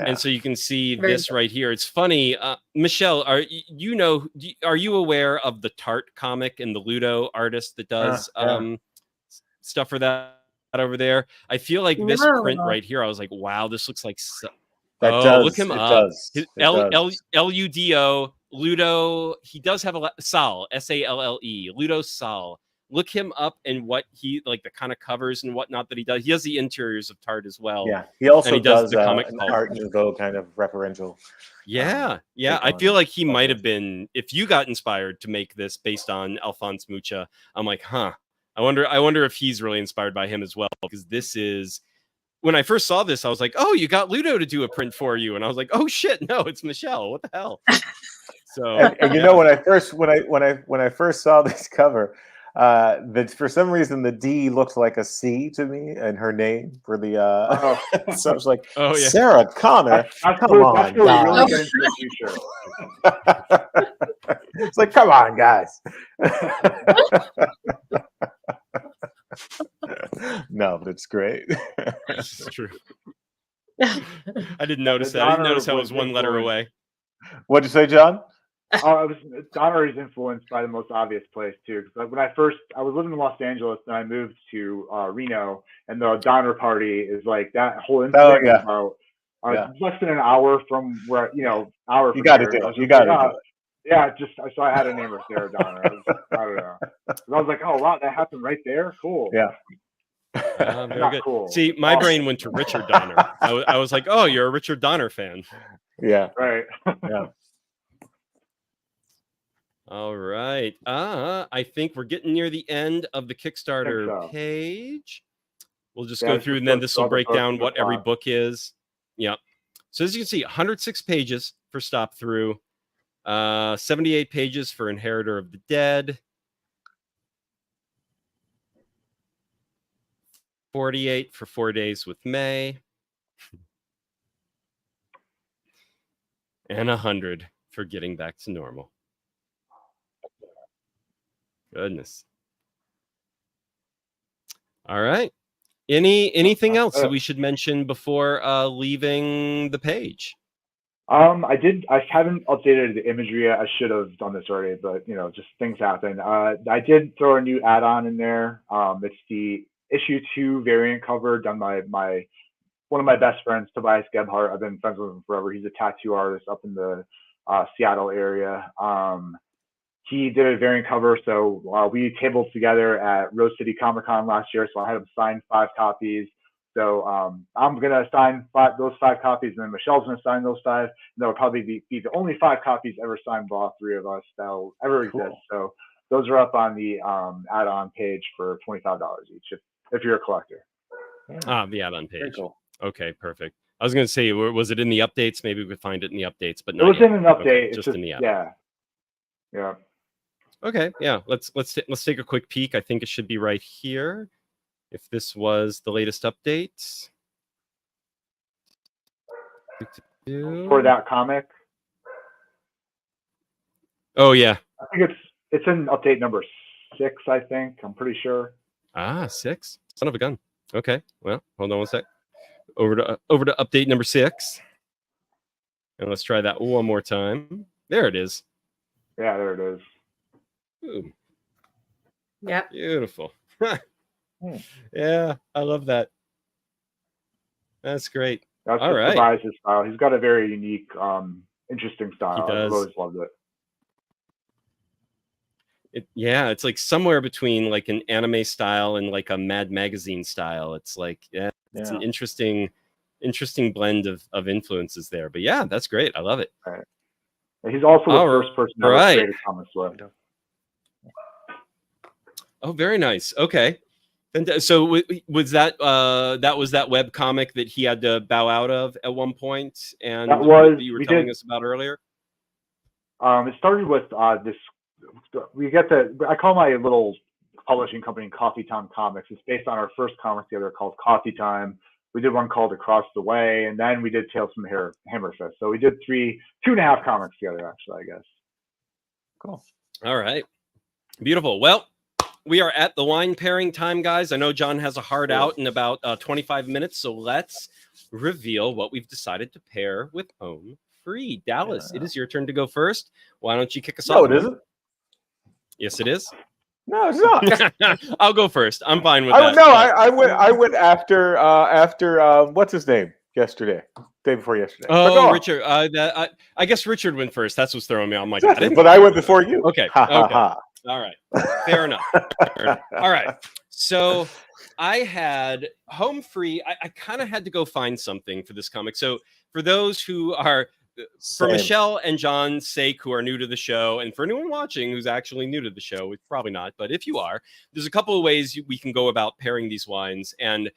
And so you can see this right here. It's funny, Michelle. Are you aware of the Tart comic and the Ludo artist that does stuff for that over there? I feel like this print right here, I was like, wow, this looks like look him up. Ludo Ludo. He does have a Sal, Salle, Ludo Sal. Look him up and what he like the kind of covers and whatnot that he does. He does the interiors of Tart as well. Yeah, he also does the comic an Art Nouveau kind of referential. Yeah. I feel like he might have been. If you got inspired to make this based on Alphonse Mucha, I'm like, huh. I wonder if he's really inspired by him as well, because this is. When I first saw this, I was like, oh, you got Ludo to do a print for you, and I was like, oh shit, no, it's Michelle. What the hell? So and when I first saw this cover, For some reason the D looked like a C to me, and her name for the. So I was like, oh yeah, Sarah Connor. That's come where, on, that's where we really guys. get into the future. It's like, come on, guys. No, but it's great. it's true. I didn't notice that. I didn't notice how it was one letter away. What'd you say, John? Donner is influenced by the most obvious place too. Because when I was living in Los Angeles, and I moved to Reno, and the Donner Party is like that whole incident is about less than an hour from where hour. From you got to here. do it. You got to do it. Yeah, so I had a name of Sarah Donner. I don't know. I was like, oh wow, that happened right there. Cool. Yeah. Very good. Cool. See, my brain went to Richard Donner. I was like, oh, you're a Richard Donner fan. Yeah. Right. Yeah. All right. I think we're getting near the end of the Kickstarter page. We'll just go through, and then this will break down what every book is. Yep. So as you can see, 106 pages for Stop Through, 78 pages for Inheritor of the Dead, 48 for 4 Days with May, and 100 for Getting Back to Normal. Goodness. All right. Anything else that we should mention before leaving the page? I haven't updated the imagery yet. I should have done this already, but just things happen. I did throw a new add-on in there. It's the issue 2 variant cover done by one of my best friends, Tobias Gebhardt. I've been friends with him forever. He's a tattoo artist up in the Seattle area. He did a variant cover, so we tabled together at Rose City Comic Con last year. So I had him sign 5 copies. So I'm gonna sign those 5 copies, and then Michelle's gonna sign those 5. And that'll probably be the only 5 copies ever signed by all 3 of us that'll ever exist. So those are up on the add-on page for $25 each if you're a collector. The add-on page. Very cool. Okay, perfect. I was gonna say, was it in the updates? Maybe we could find it in the updates, but It not was yet. in an update. Okay, it's just in the add-on. Yeah. Okay, yeah. Let's take a quick peek. I think it should be right here. If this was the latest update For that comic. Oh yeah. I think it's in update number 6. I think I'm pretty sure. 6. Son of a gun. Okay. Well, hold on one sec. Over to update number 6, and let's try that one more time. There it is. Yeah, there it is. Ooh. Yep. Beautiful. Yeah, I love that. That's great. That's all right. Tobias' style. He's got a very unique, interesting style. He does. I've always loved it. It's like somewhere between like an anime style and like a Mad Magazine style. It's like it's an interesting blend of influences there. But yeah, that's great. I love it. Right. He's also the first person to ever create a comic book. Oh, very nice. Okay. And so was that that web comic that he had to bow out of at one point, and that was you were telling us about earlier? It started with this. I call my little publishing company Coffee Time Comics. It's based on our first comic together called Coffee Time. We did one called Across the Way, and then we did Tales from the Hammerfist. So we did 2.5 comics together, actually, I guess. Cool. All right. Beautiful. Well, we are at the wine pairing time, guys. I know John has a hard out in about 25 minutes, so let's reveal what we've decided to pair with Home Free. Dallas, it is your turn to go first. Why don't you kick us off? No, it isn't. Yes, it is. No, it's not. I'll go first. I'm fine with that. No, I went after what's his name day before yesterday. Oh, Richard. I guess Richard went first. That's what's throwing me on my God. But I went before you. Okay. Okay. All right. Fair enough. All right. So I had Home Free. I kind of had to go find something for this comic. So for those who are, for Michelle and John's sake, who are new to the show, and for anyone watching who's actually new to the show, it's probably not, but if you are, there's a couple of ways we can go about pairing these wines. And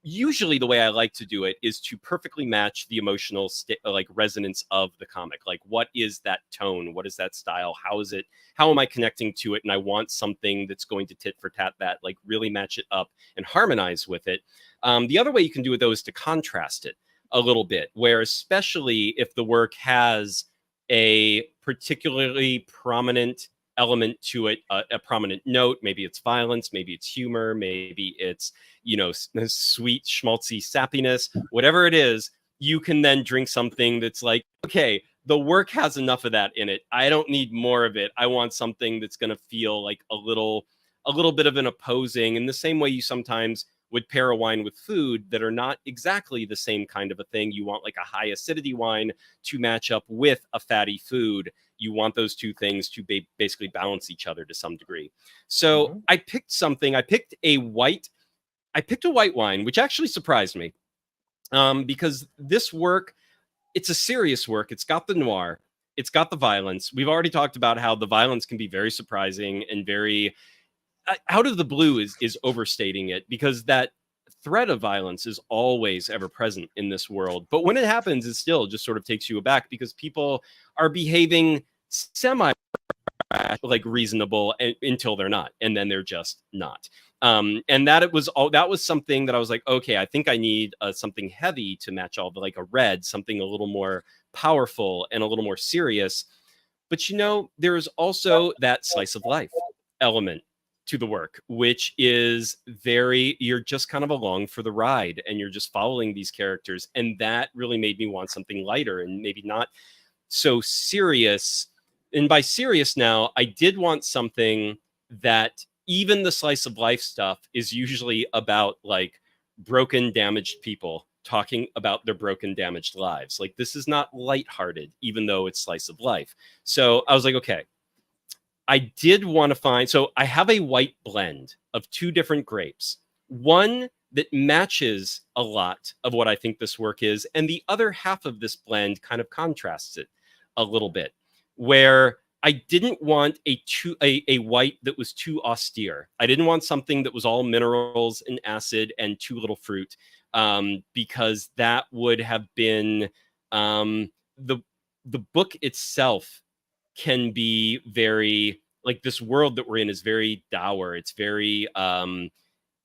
usually the way I like to do it is to perfectly match the emotional like resonance of the comic. Like, what is that tone? What is that style? How am I connecting to it? And I want something that's going to tit for tat that, like, really match it up and harmonize with it. The other way you can do it, though, is to contrast it a little bit, where especially if the work has a particularly prominent element to it, a prominent note, maybe it's violence, maybe it's humor, maybe it's, you know, sweet schmaltzy sappiness, whatever it is, you can then drink something that's like, okay, the work has enough of that in it. I don't need more of it. I want something that's going to feel like a little bit of an opposing, in the same way you sometimes would pair a wine with food that are not exactly the same kind of a thing. You want like a high acidity wine to match up with a fatty food. You want those two things to basically balance each other to some degree. So I picked something. I picked a white wine, which actually surprised me, because this work, it's a serious work. It's got the noir. It's got the violence. We've already talked about how the violence can be very surprising and very out of the blue is overstating it, because that threat of violence is always ever present in this world. But when it happens, it still just sort of takes you aback, because people are behaving semi like reasonable until they're not, and then they're just not. And that was something that I was like, okay, I think I need something heavy to match all the, like a red, something a little more powerful and a little more serious. But you know, there's also that slice of life element to the work, which is you're just kind of along for the ride and you're just following these characters. And that really made me want something lighter and maybe not so serious. And by serious now, I did want something that, even the slice of life stuff is usually about like broken, damaged people talking about their broken, damaged lives. Like, this is not lighthearted, even though it's slice of life. So I was like, okay, I did want to find, so I have a white blend of two different grapes, one that matches a lot of what I think this work is, and the other half of this blend kind of contrasts it a little bit, where I didn't want a white that was too austere. I didn't want something that was all minerals and acid and too little fruit, because that would have been the book itself can be very, like, this world that we're in is very dour. It's very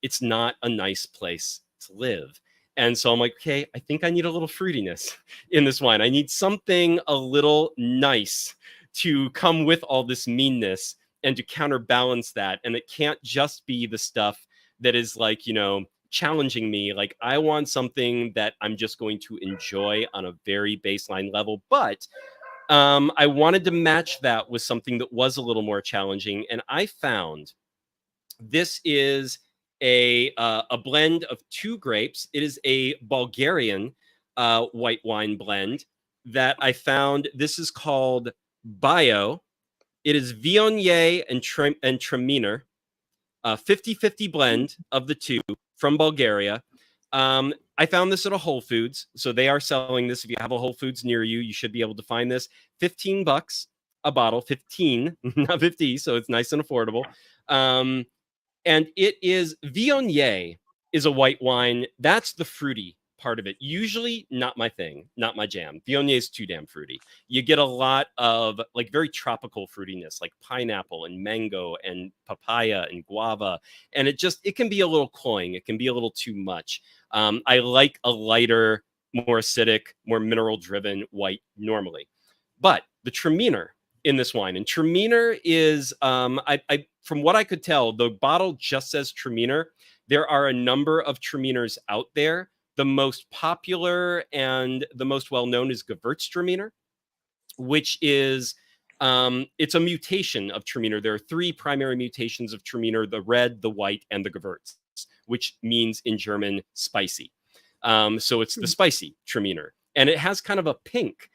it's not a nice place to live. And so I'm like, okay, I think I need a little fruitiness in this wine. I need something a little nice to come with all this meanness and to counterbalance that. And it can't just be the stuff that is, like, you know, challenging me. Like, I want something that I'm just going to enjoy on a very baseline level. But I wanted to match that with something that was a little more challenging. And I found this is a blend of two grapes. It is a Bulgarian white wine blend that I found. This is called Bio. It is Viognier and Traminer, 50-50 blend of the two from Bulgaria. I found this at a Whole Foods, so they are selling this. If you have a Whole Foods near you, you should be able to find this. $15 a bottle, 15, not 50, so it's nice and affordable. And it is, Viognier is a white wine. That's the fruity part of it. Usually not my thing, not my jam. Viognier is too damn fruity. You get a lot of, like, very tropical fruitiness, like pineapple and mango and papaya and guava. And it can be a little cloying. It can be a little too much. I like a lighter, more acidic, more mineral driven white normally. But the Traminer in this wine, and Traminer is, I from what I could tell, the bottle just says Traminer. There are a number of Traminers out there. The most popular and the most well-known is Gewürztraminer, which is, it's a mutation of Traminer. There are three primary mutations of Traminer: the red, the white, and the Gewürz, which means in German spicy. So it's the spicy Traminer. And it has kind of a pink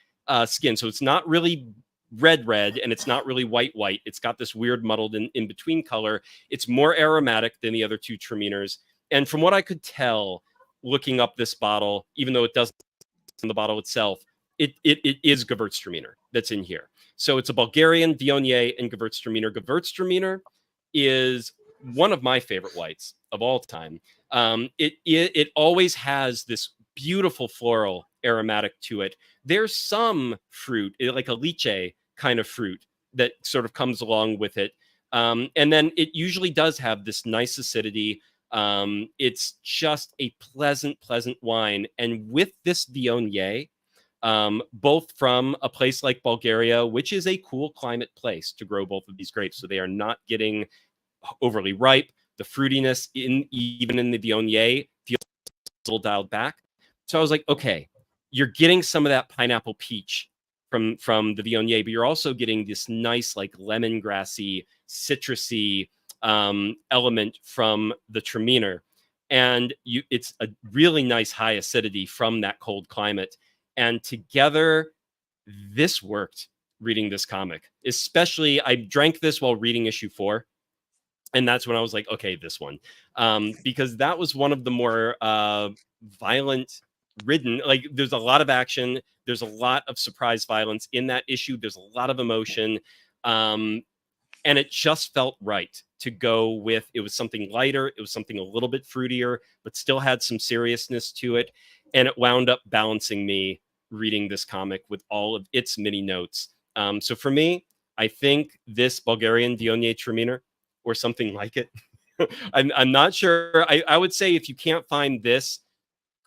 skin. So it's not really red, and it's not really white. It's got this weird muddled in between color. It's more aromatic than the other two Traminers. And from what I could tell, looking up this bottle, even though it doesn't in the bottle itself, it is Gewürztraminer that's in here. So it's a Bulgarian, Viognier, and Gewürztraminer. Gewürztraminer is one of my favorite whites of all time. It always has this beautiful floral aromatic to it. There's some fruit, like a lychee kind of fruit, that sort of comes along with it. And then it usually does have this nice acidity. It's just a pleasant wine. And with this Viognier, both from a place like Bulgaria, which is a cool climate place to grow both of these grapes, so they are not getting overly ripe. The fruitiness even in the Viognier feels a little dialed back. So I was like, okay, you're getting some of that pineapple peach from the Viognier, but you're also getting this nice like lemongrassy, citrusy element from the Traminer, and it's a really nice high acidity from that cold climate. And together, this worked. Reading this comic, especially, I drank this while reading issue 4. And that's when I was like, okay, this one. Because that was one of the more violent ridden, like there's a lot of action. There's a lot of surprise violence in that issue. There's a lot of emotion. And it just felt right to go with, it was something lighter. It was something a little bit fruitier, but still had some seriousness to it. And it wound up balancing me reading this comic with all of its mini notes. So for me, I think this Bulgarian Viognier Traminer, or something like it. I'm not sure. I would say if you can't find this,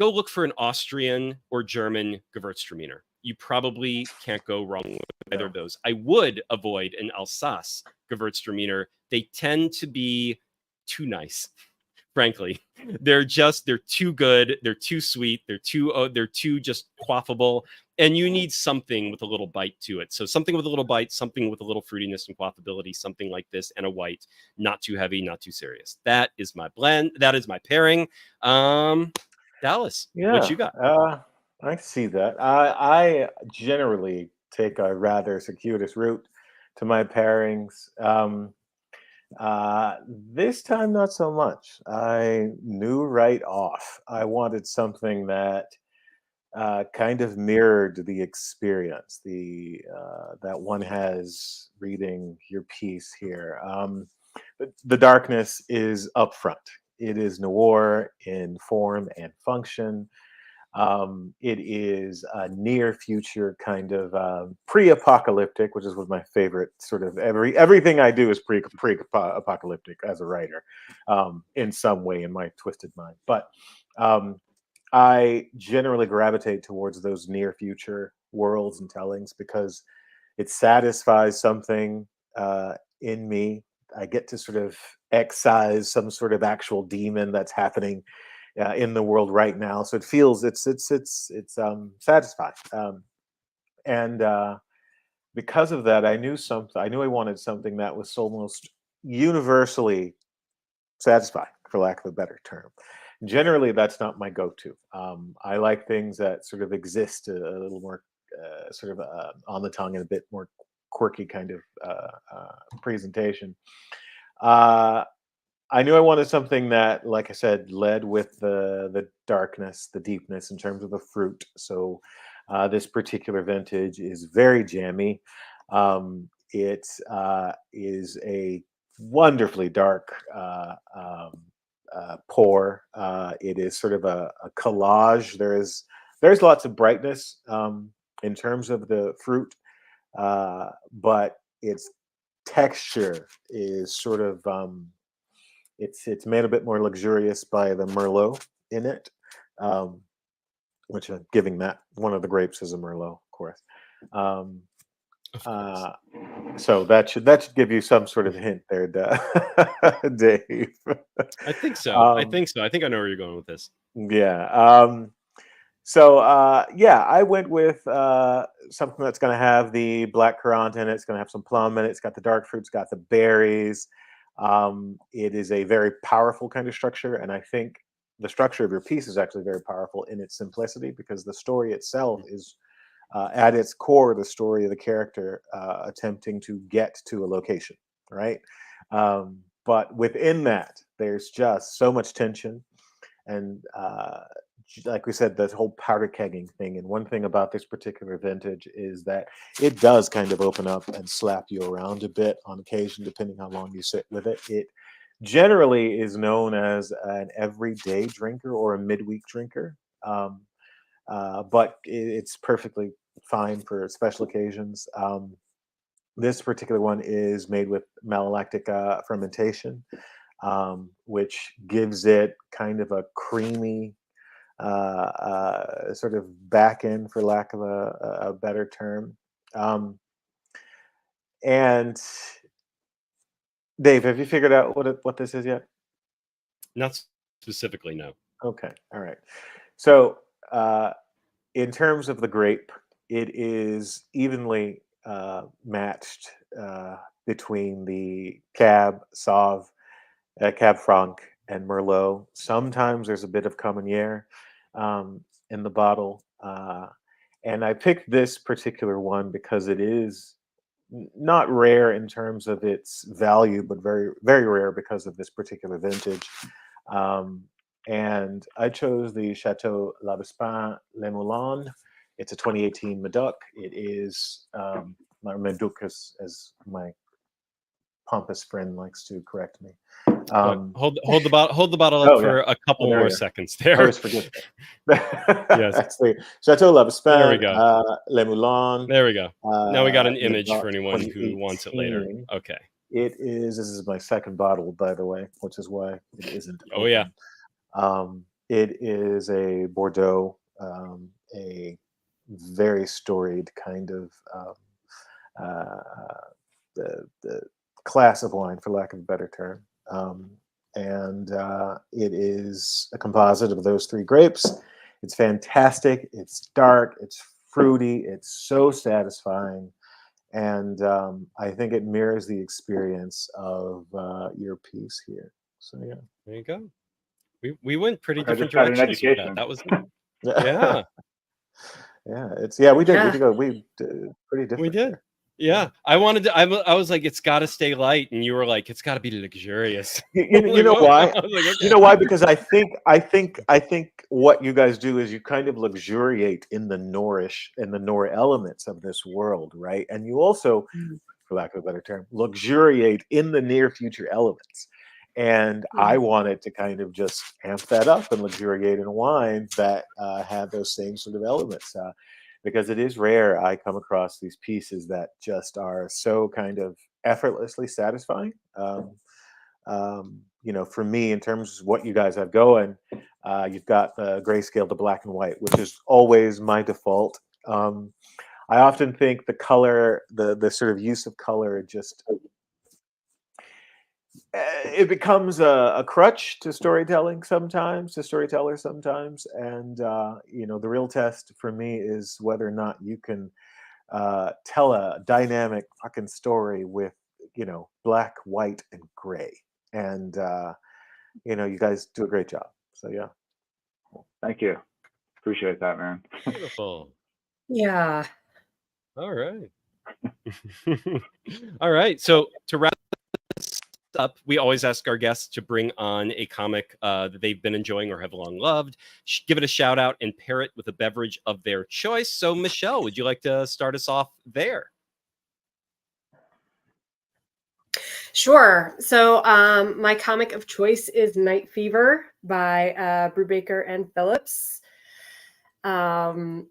go look for an Austrian or German Gewürztraminer. You probably can't go wrong with either of those. I would avoid an Alsace Gewürztraminer. They tend to be too nice, frankly. They're too good. They're too sweet. They're too just quaffable. And you need something with a little bite to it. So something with a little bite, something with a little fruitiness and quaffability, something like this, and a white, not too heavy, not too serious. That is my blend. That is my pairing. Dallas, what you got? I see that. I generally take a rather circuitous route to my pairings. This time, not so much. I knew right off I wanted something that kind of mirrored the experience that one has reading your piece here. The darkness is upfront. It is noir in form and function. It is a near future kind of pre-apocalyptic, which is one of my favorite sort of everything I do is pre-apocalyptic as a writer, in some way in my twisted mind. But I generally gravitate towards those near future worlds and tellings because it satisfies something in me. I get to sort of excise some sort of actual demon that's happening in the world right now. So it feels it's satisfying. And because of that, I knew I wanted something that was almost universally satisfying, for lack of a better term. Generally, that's not my go-to. I like things that sort of exist a little more sort of on the tongue and a bit more quirky kind of presentation. I knew I wanted something that, like I said, led with the darkness, the deepness in terms of the fruit. So this particular vintage is very jammy. It is a wonderfully dark pour. It is sort of a collage. There's lots of brightness in terms of the fruit, but its texture is sort of it's made a bit more luxurious by the Merlot in it, which I'm giving that one of the grapes is a Merlot, of course. So that should give you some sort of hint there, Dave. I think so. I think I know where you're going with this. Yeah. Yeah, I went with something that's going to have the black currant in it. It's going to have some plum in it. It's got the dark fruits, got the berries. It is a very powerful kind of structure, and I think the structure of your piece is actually very powerful in its simplicity because the story itself is at its core the story of the character attempting to get to a location, right? But within that, there's just so much tension, and like we said, this whole powder kegging thing. And one thing about this particular vintage is that it does kind of open up and slap you around a bit on occasion, depending how long you sit with it. generally is known as an everyday drinker or a midweek drinker. But it's perfectly fine for special occasions. This particular one is made with malolactic fermentation, which gives it kind of a creamy sort of back end, for lack of a better term. And Dave, have you figured out what this is yet? Not specifically, no. Okay, all right. So in terms of the grape, it is evenly matched between the Cab, Sauv, Cab Franc, and Merlot. Sometimes there's a bit of Cominière in the bottle. And I picked this particular one because it is not rare in terms of its value, but very, very rare because of this particular vintage. And I chose the Chateau L'Aubespin Les Moulins. It's a 2018 Medoc. It is Medoc, as my pompous friend likes to correct me. Hold the bottle up for a couple more seconds there. I always forget that. Yes. That's the Chateau L'Aubespin. There we go. Les Moulins. There we go. Now we got an image for anyone who wants it later. Okay. This is my second bottle, by the way, which is why it isn't open. Oh, yeah. It is a Bordeaux, a very storied kind of the class of wine, for lack of a better term. And it is a composite of those three grapes. It's fantastic. It's dark. It's fruity. It's so satisfying. And I think it mirrors the experience of your piece here. So, yeah. There you go. We went pretty different directions with that. That was, yeah. We did. We did pretty different. We did. Yeah, I wanted to. I was like, it's got to stay light, and you were like, it's got to be luxurious. You know why? Like, okay. You know why? Because I think what you guys do is you kind of luxuriate in the Noorish and the Noor elements of this world, right? And you also, for lack of a better term, luxuriate in the near future elements. And I wanted to kind of just amp that up and luxuriate in wines that have those same sort of elements. Because it is rare I come across these pieces that just are so kind of effortlessly satisfying. For me, in terms of what you guys have going, you've got the grayscale to black and white, which is always my default. I often think the color, the sort of use of color, just it becomes a crutch to storytelling sometimes, to storytellers sometimes. And, the real test for me is whether or not you can tell a dynamic fucking story with, black, white, and gray. And, you guys do a great job. So, yeah. Thank you. Appreciate that, man. Beautiful. Yeah. All right. All right. So to wrap this up, we always ask our guests to bring on a comic that they've been enjoying or have long loved, give it a shout out, and pair it with a beverage of their choice. So, Michelle, would you like to start us off there? Sure. So my comic of choice is Night Fever by Brubaker and Phillips. The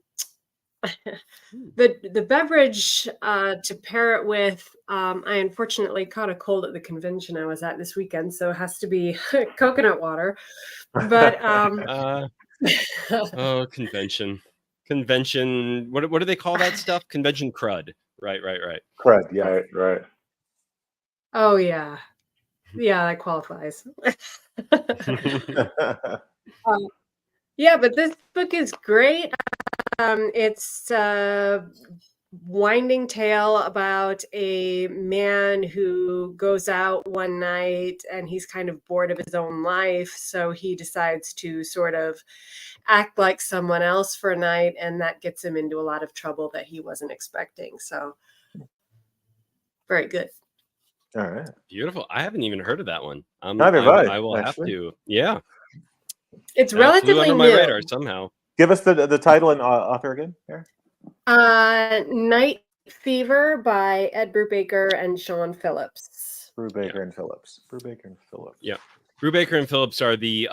beverage to pair it with, I unfortunately caught a cold at the convention I was at this weekend, so it has to be coconut water. But convention. What do they call that stuff? Convention crud. Right. Crud. Yeah. Right. Oh yeah, that qualifies. Yeah, but this book is great. It's a winding tale about a man who goes out one night and he's kind of bored of his own life. So he decides to sort of act like someone else for a night, and that gets him into a lot of trouble that he wasn't expecting. So very good. All right. Beautiful. I haven't even heard of that one. Neither have I. I will actually have to. Yeah. It's relatively under my radar somehow. Give us the title and author again. Here. Night Fever by Ed Brubaker and Sean Phillips. Brubaker and Phillips. Brubaker and Phillips. Yeah. Brubaker and Phillips are the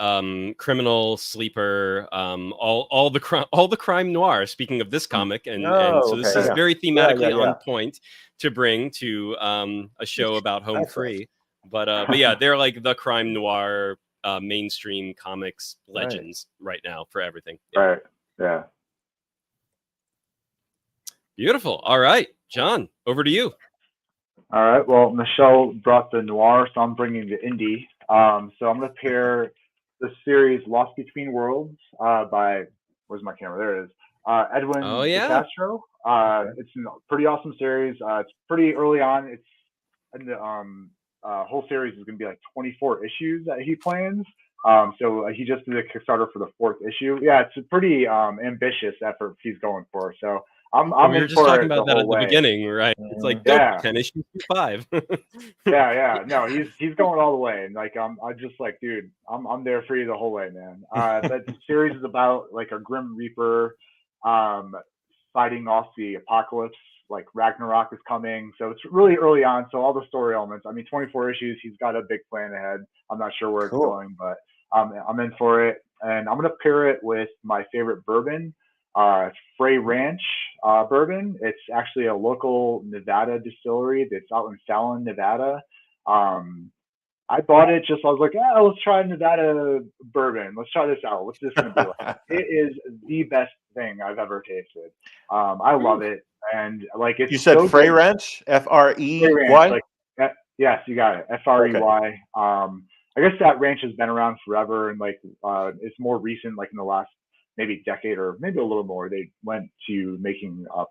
criminal sleeper, all the crime noir. Speaking of this comic, and so this is very thematically on point to bring to a show about home free. But yeah, they're like the crime noir mainstream comics legends right now for everything. Yeah. Right. Yeah. Beautiful. All right, John, over to you. All right. Well, Michelle brought the noir, so I'm bringing the indie. So I'm going to pair the series Lost Between Worlds by, where's my camera? There it is. Edwin DeCastro. It's a pretty awesome series. It's pretty early on. It's in the whole series is going to be like 24 issues that he plans. So he just did a Kickstarter for the 4th issue. Yeah, it's a pretty ambitious effort he's going for. So we were just talking about that at the beginning, right? It's like 10 issues to 5. yeah. No, he's going all the way, and like I'm just like, dude, I'm there for you the whole way, man. But the series is about like a Grim Reaper fighting off the apocalypse. Like Ragnarok is coming, so it's really early on. So all the story elements. I mean, 24 issues. He's got a big plan ahead. I'm not sure where it's going, but I'm in for it, and I'm gonna pair it with my favorite bourbon. Frey Ranch bourbon. It's actually a local Nevada distillery that's out in Fallon, Nevada. I bought it I was like, let's try Nevada bourbon. Let's try this out. What's this going to be like? It is the best thing I've ever tasted. I love it. And like, it's you said so Frey Ranch, F-R-E-Y? Yes, you got it. F-R-E-Y. I guess that ranch has been around forever, and like it's more recent, like in the last maybe decade or maybe a little more, they went to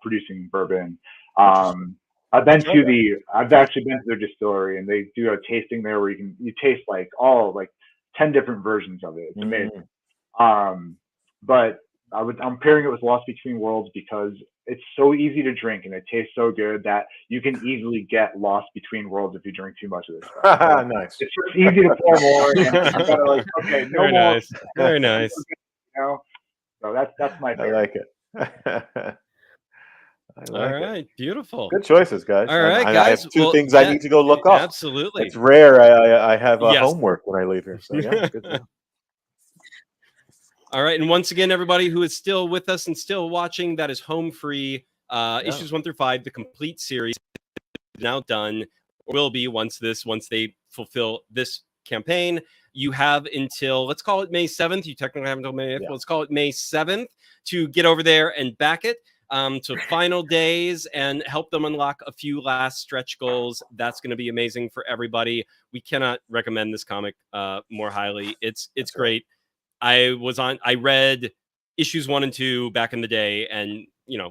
producing bourbon. I've actually been to their distillery, and they do a tasting there where you taste like 10 different versions of it. It's amazing. But I'm pairing it with Lost Between Worlds because it's so easy to drink and it tastes so good that you can easily get lost between worlds if you drink too much of this stuff. So nice. It's just easy to pour more. And you gotta like, okay, no Very more. Nice. Very nice. You know? So that's my favorite. I like it. All right, beautiful. Good choices, guys. All right, guys. I have two things I need to go look up. Absolutely. It's rare. I have homework when I leave here. So yeah, good. All right, and once again, everybody who is still with us and still watching, that is Home Free. Issues 1 through 5, the complete series, now done, or will be once they fulfill this campaign. You have until, let's call it May 7th. You technically have until May 8th. Yeah. Let's call it May 7th to get over there and back it. To final days and help them unlock a few last stretch goals. That's going to be amazing for everybody. We cannot recommend this comic more highly. It's great. I read issues 1 and 2 back in the day, and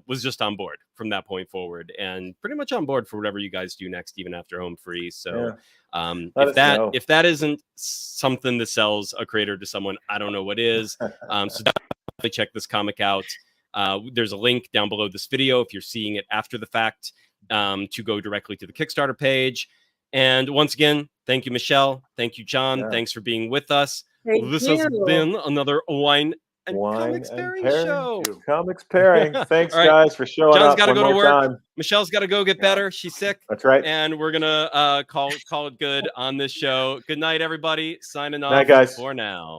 was just on board from that point forward, and pretty much on board for whatever you guys do next, even after Home Free. So if that isn't something that sells a creator to someone, I don't know what is. So definitely check this comic out. There's a link down below this video if you're seeing it after the fact to go directly to the Kickstarter page. And once again, thank you, Michelle. Thank you, John. Yeah. Thanks for being with us. This has been another Wine and Comics Pairing show. Comics Pairing. Thanks, guys, for showing John's up. John's got to go to work. Time. Michelle's got to go get better. She's sick. That's right. And we're going to call it good on this show. Good night, everybody. Signing off night, guys. for now.